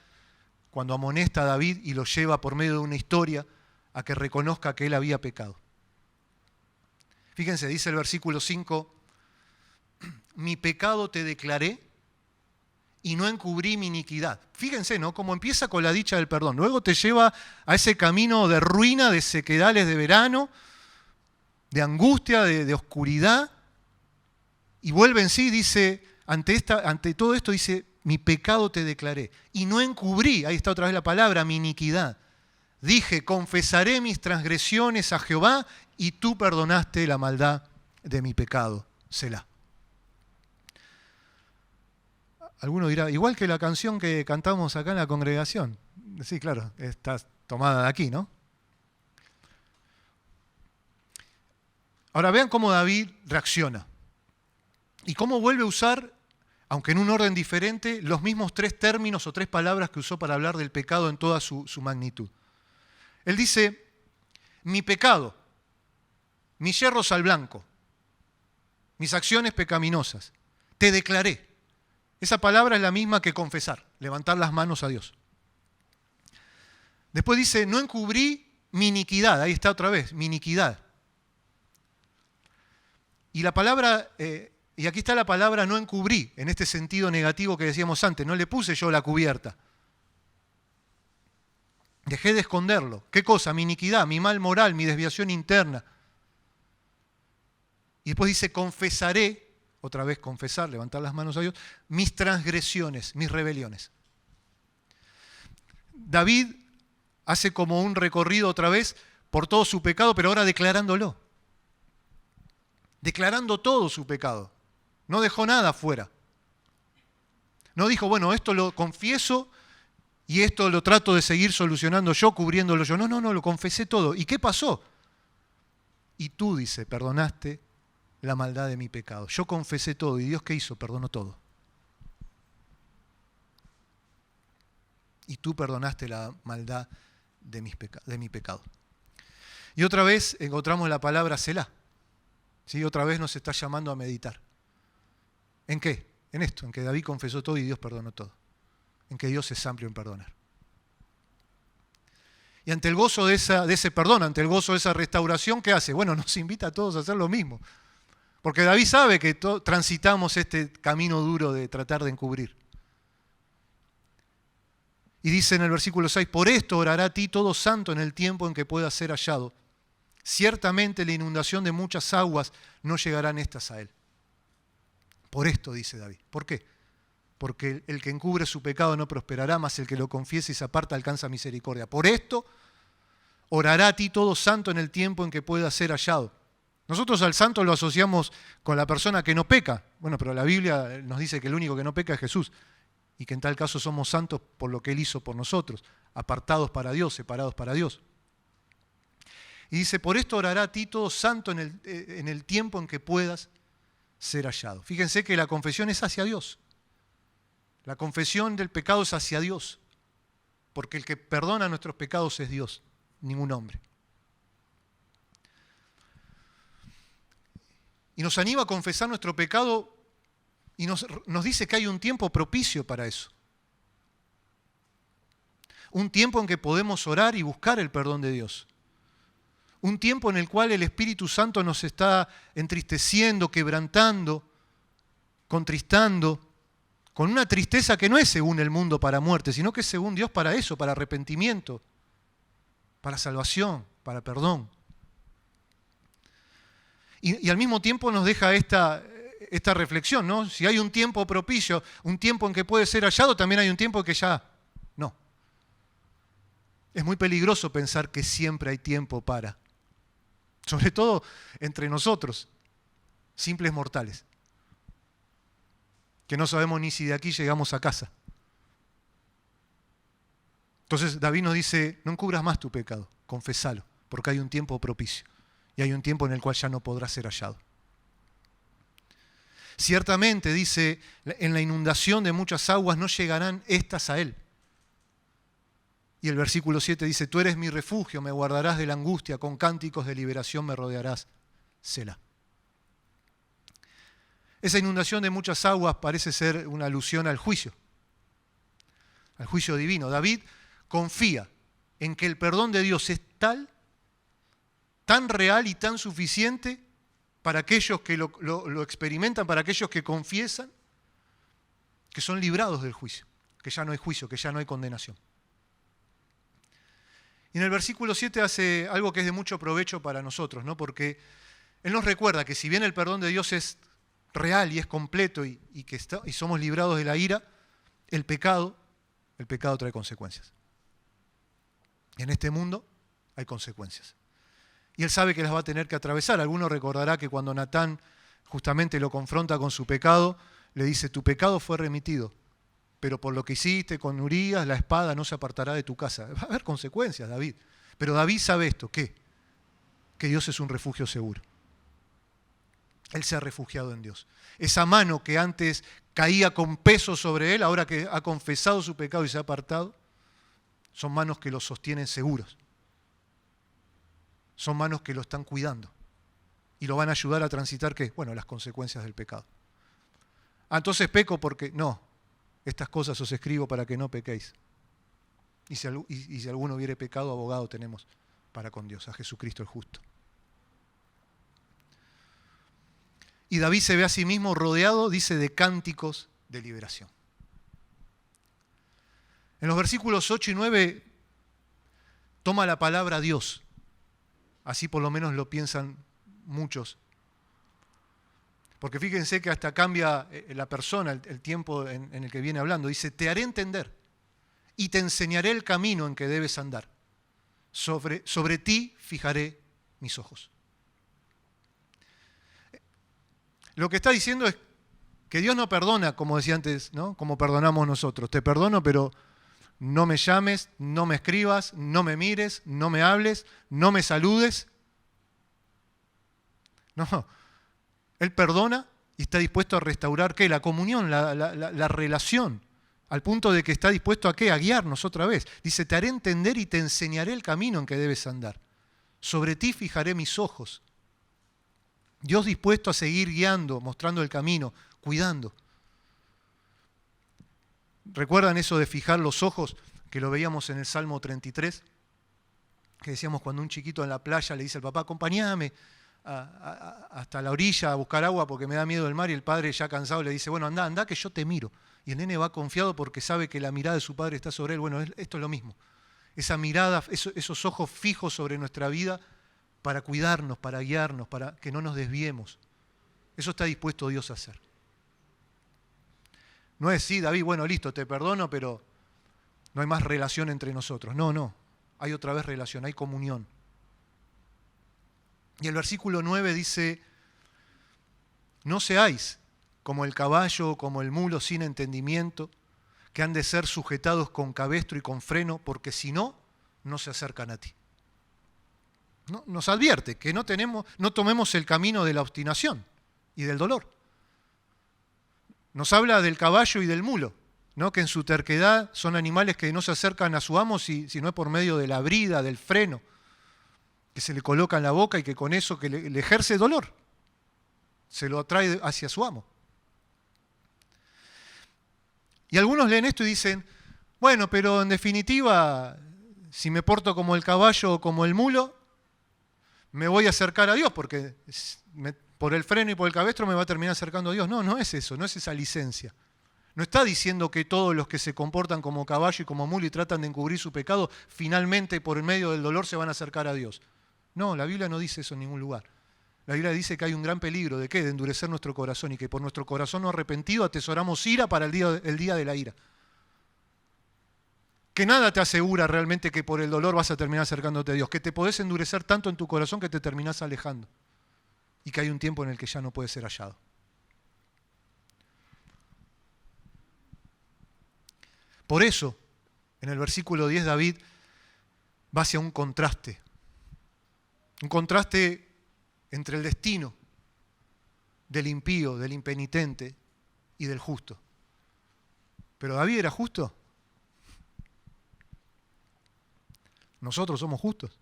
cuando amonesta a David y lo lleva por medio de una historia a que reconozca que él había pecado. Fíjense, dice el versículo 5, mi pecado te declaré y no encubrí mi iniquidad. Fíjense, ¿no? Como empieza con la dicha del perdón. Luego te lleva a ese camino de ruina, de sequedales de verano, de angustia, de oscuridad. Y vuelve en sí, dice, ante todo esto dice, mi pecado te declaré. Y no encubrí, ahí está otra vez la palabra, mi iniquidad. Dije, confesaré mis transgresiones a Jehová y tú perdonaste la maldad de mi pecado. Selah. Alguno dirá, igual que la canción que cantamos acá en la congregación. Sí, claro, está tomada de aquí, ¿no? Ahora vean cómo David reacciona. Y cómo vuelve a usar, aunque en un orden diferente, los mismos 3 términos o 3 palabras que usó para hablar del pecado en toda su magnitud. Él dice, mi pecado, mis yerros al blanco, mis acciones pecaminosas, te declaré. Esa palabra es la misma que confesar, levantar las manos a Dios. Después dice, no encubrí mi iniquidad, ahí está otra vez, mi iniquidad. Y la palabra... Y aquí está la palabra no encubrí, en este sentido negativo que decíamos antes. No le puse yo la cubierta. Dejé de esconderlo. ¿Qué cosa? Mi iniquidad, mi mal moral, mi desviación interna. Y después dice, confesaré, otra vez confesar, levantar las manos a Dios, mis transgresiones, mis rebeliones. David hace como un recorrido otra vez por todo su pecado, pero ahora declarándolo. Declarando todo su pecado. No dejó nada fuera. No dijo, bueno, esto lo confieso y esto lo trato de seguir solucionando yo, cubriéndolo yo. No, lo confesé todo. ¿Y qué pasó? Y tú, dice, perdonaste la maldad de mi pecado. Yo confesé todo. ¿Y Dios qué hizo? Perdonó todo. Y tú perdonaste la maldad de mi pecado. Y otra vez encontramos la palabra Selah. ¿Sí? Otra vez nos está llamando a meditar. ¿En qué? En esto, en que David confesó todo y Dios perdonó todo. En que Dios es amplio en perdonar. Y ante el gozo de ese perdón, ante el gozo de esa restauración, ¿qué hace? Bueno, nos invita a todos a hacer lo mismo. Porque David sabe que transitamos este camino duro de tratar de encubrir. Y dice en el versículo 6, por esto orará a ti todo santo en el tiempo en que pueda ser hallado. Ciertamente la inundación de muchas aguas no llegarán estas a él. Por esto, dice David. ¿Por qué? Porque el que encubre su pecado no prosperará, mas el que lo confiese y se aparta alcanza misericordia. Por esto, orará a ti todo santo en el tiempo en que pueda ser hallado. Nosotros al santo lo asociamos con la persona que no peca. Bueno, pero la Biblia nos dice que el único que no peca es Jesús. Y que en tal caso somos santos por lo que Él hizo por nosotros, apartados para Dios, separados para Dios. Y dice, por esto orará a ti todo santo en el tiempo en que puedas ser hallado. Fíjense que la confesión es hacia Dios. La confesión del pecado es hacia Dios. Porque el que perdona nuestros pecados es Dios, ningún hombre. Y nos anima a confesar nuestro pecado y nos dice que hay un tiempo propicio para eso. Un tiempo en que podemos orar y buscar el perdón de Dios. Un tiempo en el cual el Espíritu Santo nos está entristeciendo, quebrantando, contristando, con una tristeza que no es según el mundo para muerte, sino que es según Dios para eso, para arrepentimiento, para salvación, para perdón. Y al mismo tiempo nos deja esta reflexión, ¿no? Si hay un tiempo propicio, un tiempo en que puede ser hallado, también hay un tiempo en que ya no. Es muy peligroso pensar que siempre hay tiempo para, sobre todo entre nosotros, simples mortales, que no sabemos ni si de aquí llegamos a casa. Entonces David nos dice, no encubras más tu pecado, confesalo, porque hay un tiempo propicio y hay un tiempo en el cual ya no podrá ser hallado. Ciertamente, dice, en la inundación de muchas aguas no llegarán estas a él. Y el versículo 7 dice, tú eres mi refugio, me guardarás de la angustia, con cánticos de liberación me rodearás. Selah. Esa inundación de muchas aguas parece ser una alusión al juicio divino. David confía en que el perdón de Dios es tan real y tan suficiente para aquellos que lo experimentan, para aquellos que confiesan, que son librados del juicio, que ya no hay juicio, que ya no hay condenación. Y en el versículo 7 hace algo que es de mucho provecho para nosotros, ¿no? Porque él nos recuerda que si bien el perdón de Dios es real y es completo y somos librados de la ira, el pecado trae consecuencias. Y en este mundo hay consecuencias. Y él sabe que las va a tener que atravesar. Alguno recordará que cuando Natán justamente lo confronta con su pecado, le dice, tu pecado fue remitido, pero por lo que hiciste con Urías, la espada no se apartará de tu casa. Va a haber consecuencias, David. Pero David sabe esto, ¿qué? Que Dios es un refugio seguro. Él se ha refugiado en Dios. Esa mano que antes caía con peso sobre él, ahora que ha confesado su pecado y se ha apartado, son manos que lo sostienen seguros. Son manos que lo están cuidando y lo van a ayudar a transitar, ¿qué? Bueno, las consecuencias del pecado. Entonces peco porque, no, estas cosas os escribo para que no pequéis. Y si alguno hubiere pecado, abogado tenemos para con Dios, a Jesucristo el justo. Y David se ve a sí mismo rodeado, dice, de cánticos de liberación. En los versículos 8 y 9 toma la palabra Dios. Así por lo menos lo piensan muchos. Porque fíjense que hasta cambia la persona, el tiempo en el que viene hablando. Dice, te haré entender y te enseñaré el camino en que debes andar. Sobre ti fijaré mis ojos. Lo que está diciendo es que Dios no perdona, como decía antes, ¿no? Como perdonamos nosotros. Te perdono, pero no me llames, no me escribas, no me mires, no me hables, no me saludes. No, Él perdona y está dispuesto a restaurar, ¿qué? La comunión, la relación, al punto de que está dispuesto a, ¿qué? A guiarnos otra vez. Dice, te haré entender y te enseñaré el camino en que debes andar. Sobre ti fijaré mis ojos. Dios dispuesto a seguir guiando, mostrando el camino, cuidando. ¿Recuerdan eso de fijar los ojos? Que lo veíamos en el Salmo 33, que decíamos cuando un chiquito en la playa le dice al papá, acompáñame hasta la orilla a buscar agua porque me da miedo el mar, y el padre ya cansado le dice, bueno, anda que yo te miro. Y el nene va confiado porque sabe que la mirada de su padre está sobre él. Bueno, esto es lo mismo. Esa mirada, esos ojos fijos sobre nuestra vida para cuidarnos, para guiarnos, para que no nos desviemos. Eso está dispuesto Dios a hacer. No es, sí, David, bueno, listo, te perdono, pero no hay más relación entre nosotros. No, hay otra vez relación, hay comunión. Y el versículo 9 dice, no seáis como el caballo o como el mulo sin entendimiento, que han de ser sujetados con cabestro y con freno, porque si no, no se acercan a ti. ¿No? Nos advierte que no tomemos el camino de la obstinación y del dolor. Nos habla del caballo y del mulo, ¿no? Que en su terquedad son animales que no se acercan a su amo si no es por medio de la brida, del freno, que se le coloca en la boca y que con eso que le ejerce dolor, se lo atrae hacia su amo. Y algunos leen esto y dicen, Bueno, pero en definitiva, si me porto como el caballo o como el mulo, me voy a acercar a Dios, porque por el freno y por el cabestro me va a terminar acercando a Dios. No, no es eso, no es esa licencia. No está diciendo que todos los que se comportan como caballo y como mulo y tratan de encubrir su pecado, finalmente por el medio del dolor se van a acercar a Dios. No, la Biblia no dice eso en ningún lugar. La Biblia dice que hay un gran peligro, ¿de qué? De endurecer nuestro corazón y que por nuestro corazón no arrepentido atesoramos ira para el día de la ira. Que nada te asegura realmente que por el dolor vas a terminar acercándote a Dios, que te podés endurecer tanto en tu corazón que te terminás alejando y que hay un tiempo en el que ya no puede ser hallado. Por eso, en el versículo 10 David va hacia un contraste entre el destino del impío, del impenitente y del justo. ¿Pero David era justo? Nosotros somos justos.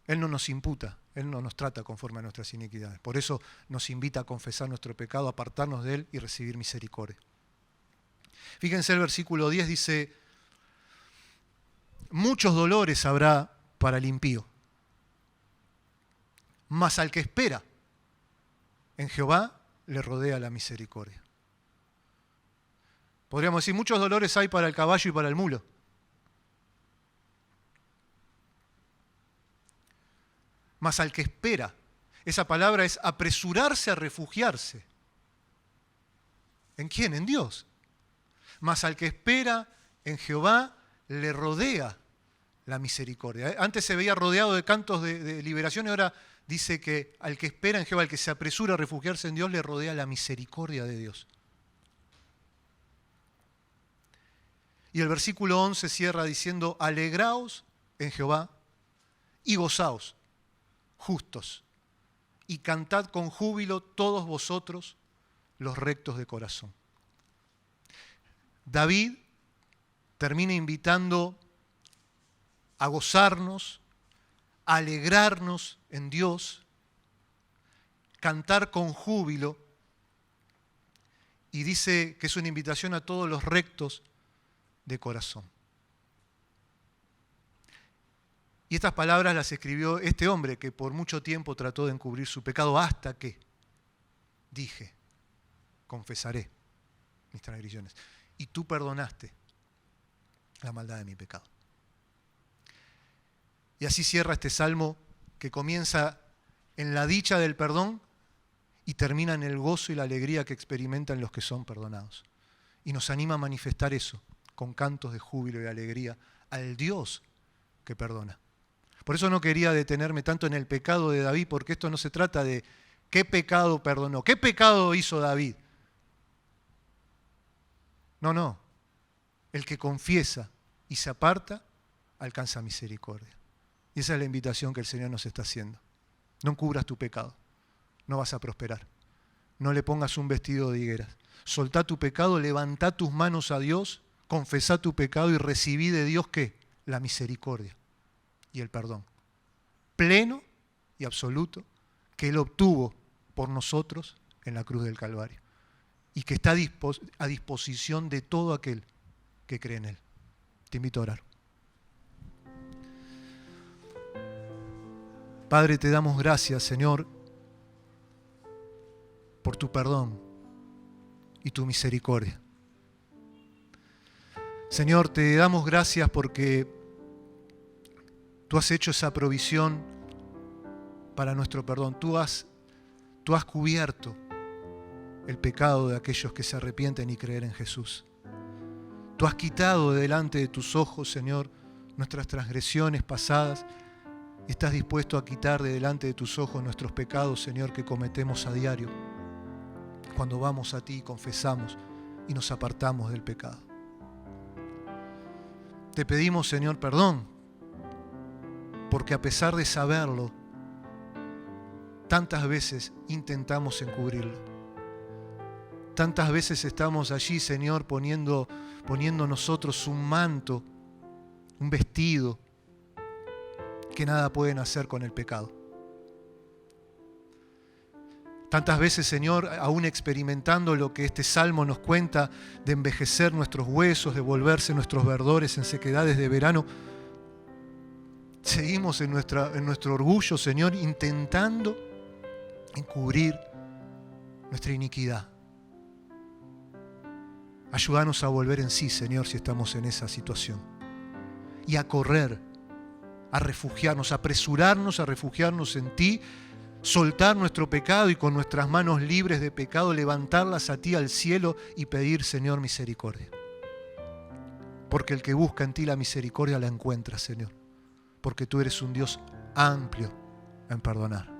Él no nos imputa, Él no nos trata conforme a nuestras iniquidades. Por eso nos invita a confesar nuestro pecado, a apartarnos de Él y recibir misericordia. Fíjense el versículo 10 dice, muchos dolores habrá para el impío, mas al que espera en Jehová le rodea la misericordia. Podríamos decir, muchos dolores hay para el caballo y para el mulo. Mas al que espera, esa palabra es apresurarse a refugiarse. ¿En quién? En Dios. Mas al que espera en Jehová le rodea la misericordia. Antes se veía rodeado de cantos de liberación y ahora dice que al que espera en Jehová, al que se apresura a refugiarse en Dios, le rodea la misericordia de Dios. Y el versículo 11 cierra diciendo, alegraos en Jehová y gozaos, justos, y cantad con júbilo todos vosotros los rectos de corazón. David termina invitando a gozarnos, a alegrarnos en Dios, cantar con júbilo, y dice que es una invitación a todos los rectos de corazón. Y estas palabras las escribió este hombre que por mucho tiempo trató de encubrir su pecado hasta que dije, confesaré mis transgresiones. Y tú perdonaste la maldad de mi pecado. Y así cierra este salmo que comienza en la dicha del perdón y termina en el gozo y la alegría que experimentan los que son perdonados. Y nos anima a manifestar eso con cantos de júbilo y alegría al Dios que perdona. Por eso no quería detenerme tanto en el pecado de David, porque esto no se trata de qué pecado perdonó, qué pecado hizo David. No. El que confiesa y se aparta, alcanza misericordia. Y esa es la invitación que el Señor nos está haciendo. No encubras tu pecado, no vas a prosperar. No le pongas un vestido de higueras. Soltá tu pecado, levantá tus manos a Dios, confesá tu pecado y recibí de Dios, ¿qué? La misericordia y el perdón. Pleno y absoluto que Él obtuvo por nosotros en la cruz del Calvario. Y que está a disposición de todo aquel que cree en Él. Te invito a orar. Padre, te damos gracias, Señor, por tu perdón y tu misericordia. Señor, te damos gracias porque tú has hecho esa provisión para nuestro perdón. Tú has cubierto el pecado de aquellos que se arrepienten y creen en Jesús. Tú has quitado de delante de tus ojos, Señor, nuestras transgresiones pasadas y estás dispuesto a quitar de delante de tus ojos nuestros pecados, Señor, que cometemos a diario cuando vamos a ti, confesamos y nos apartamos del pecado. Te pedimos, Señor, perdón, porque a pesar de saberlo, tantas veces intentamos encubrirlo. Tantas veces estamos allí, Señor, poniendo nosotros un manto, un vestido, que nada pueden hacer con el pecado. Tantas veces, Señor, aún experimentando lo que este salmo nos cuenta de envejecer nuestros huesos, de volverse nuestros verdores en sequedades de verano, seguimos en nuestro orgullo, Señor, intentando encubrir nuestra iniquidad. Ayúdanos a volver en sí, Señor, si estamos en esa situación. Y a correr, a refugiarnos, a apresurarnos a refugiarnos en ti, soltar nuestro pecado y con nuestras manos libres de pecado levantarlas a ti al cielo y pedir, Señor, misericordia. Porque el que busca en ti la misericordia la encuentra, Señor. Porque tú eres un Dios amplio en perdonar.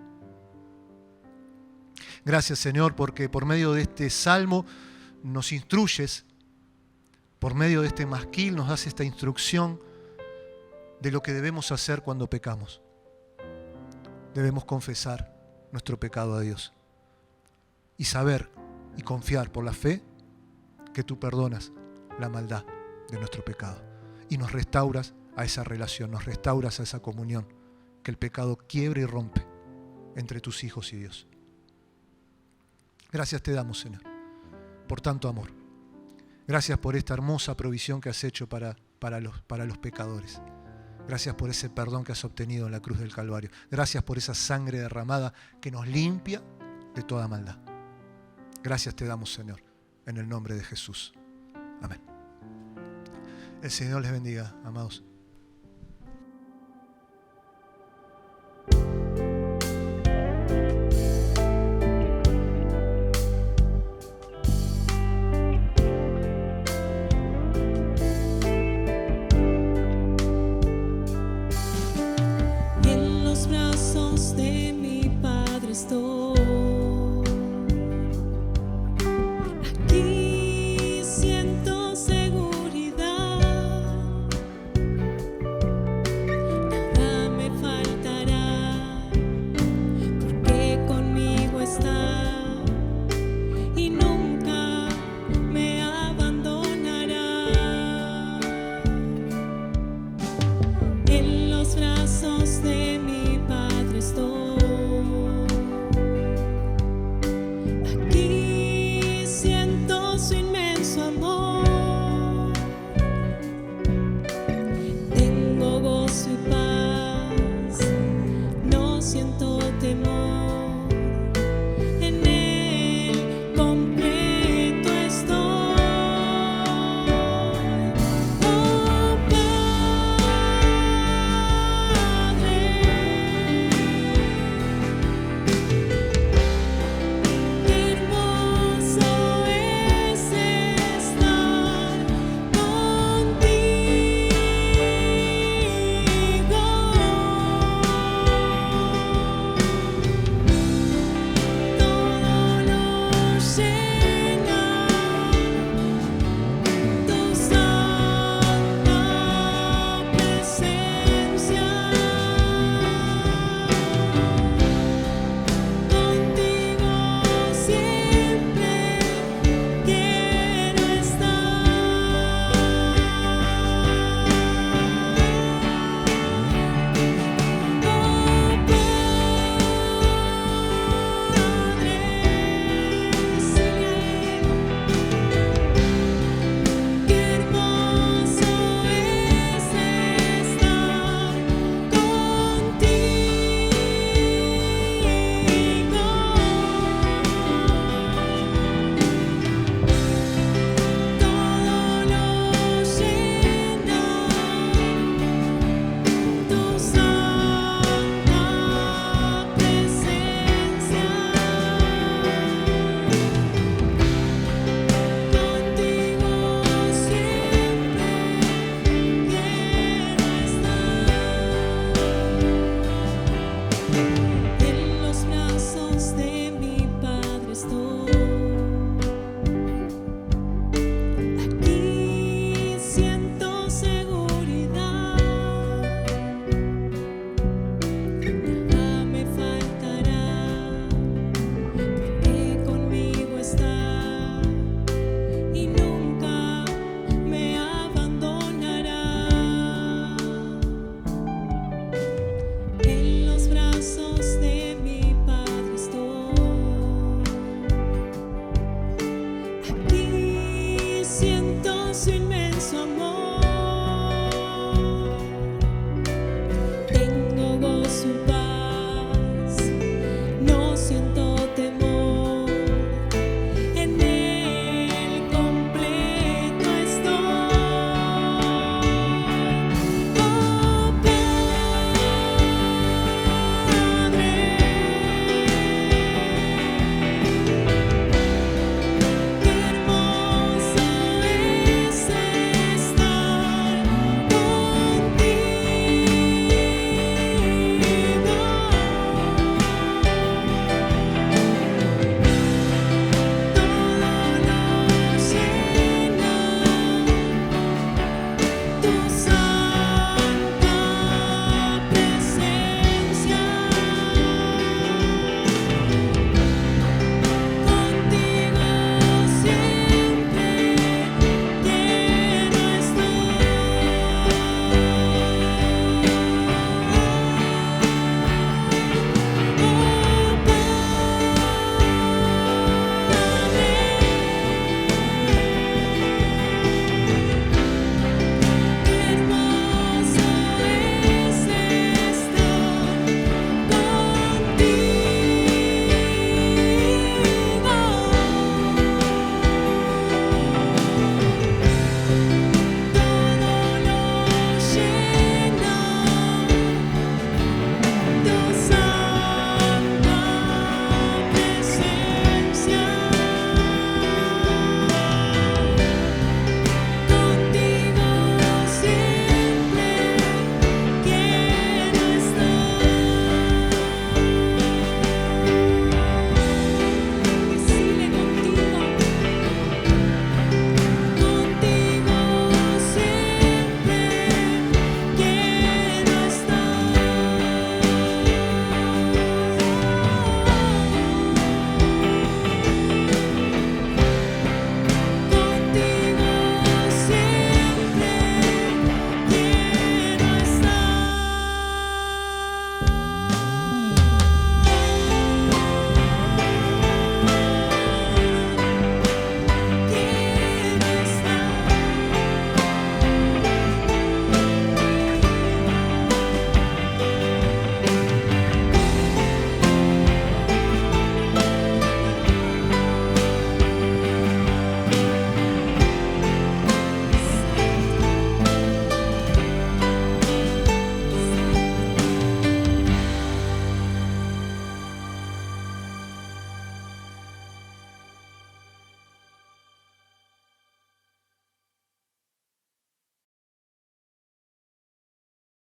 Gracias, Señor, porque por medio de este salmo nos instruyes, por medio de este masquil nos das esta instrucción de lo que debemos hacer cuando pecamos. Debemos confesar nuestro pecado a Dios y saber y confiar por la fe que tú perdonas la maldad de nuestro pecado y nos restauras a esa relación, nos restauras a esa comunión que el pecado quiebra y rompe entre tus hijos y Dios. Gracias te damos, Señor, por tanto amor. Gracias por esta hermosa provisión que has hecho para los pecadores. Gracias por ese perdón que has obtenido en la cruz del Calvario. Gracias por esa sangre derramada que nos limpia de toda maldad. Gracias te damos, Señor, en el nombre de Jesús. Amén. El Señor les bendiga, amados.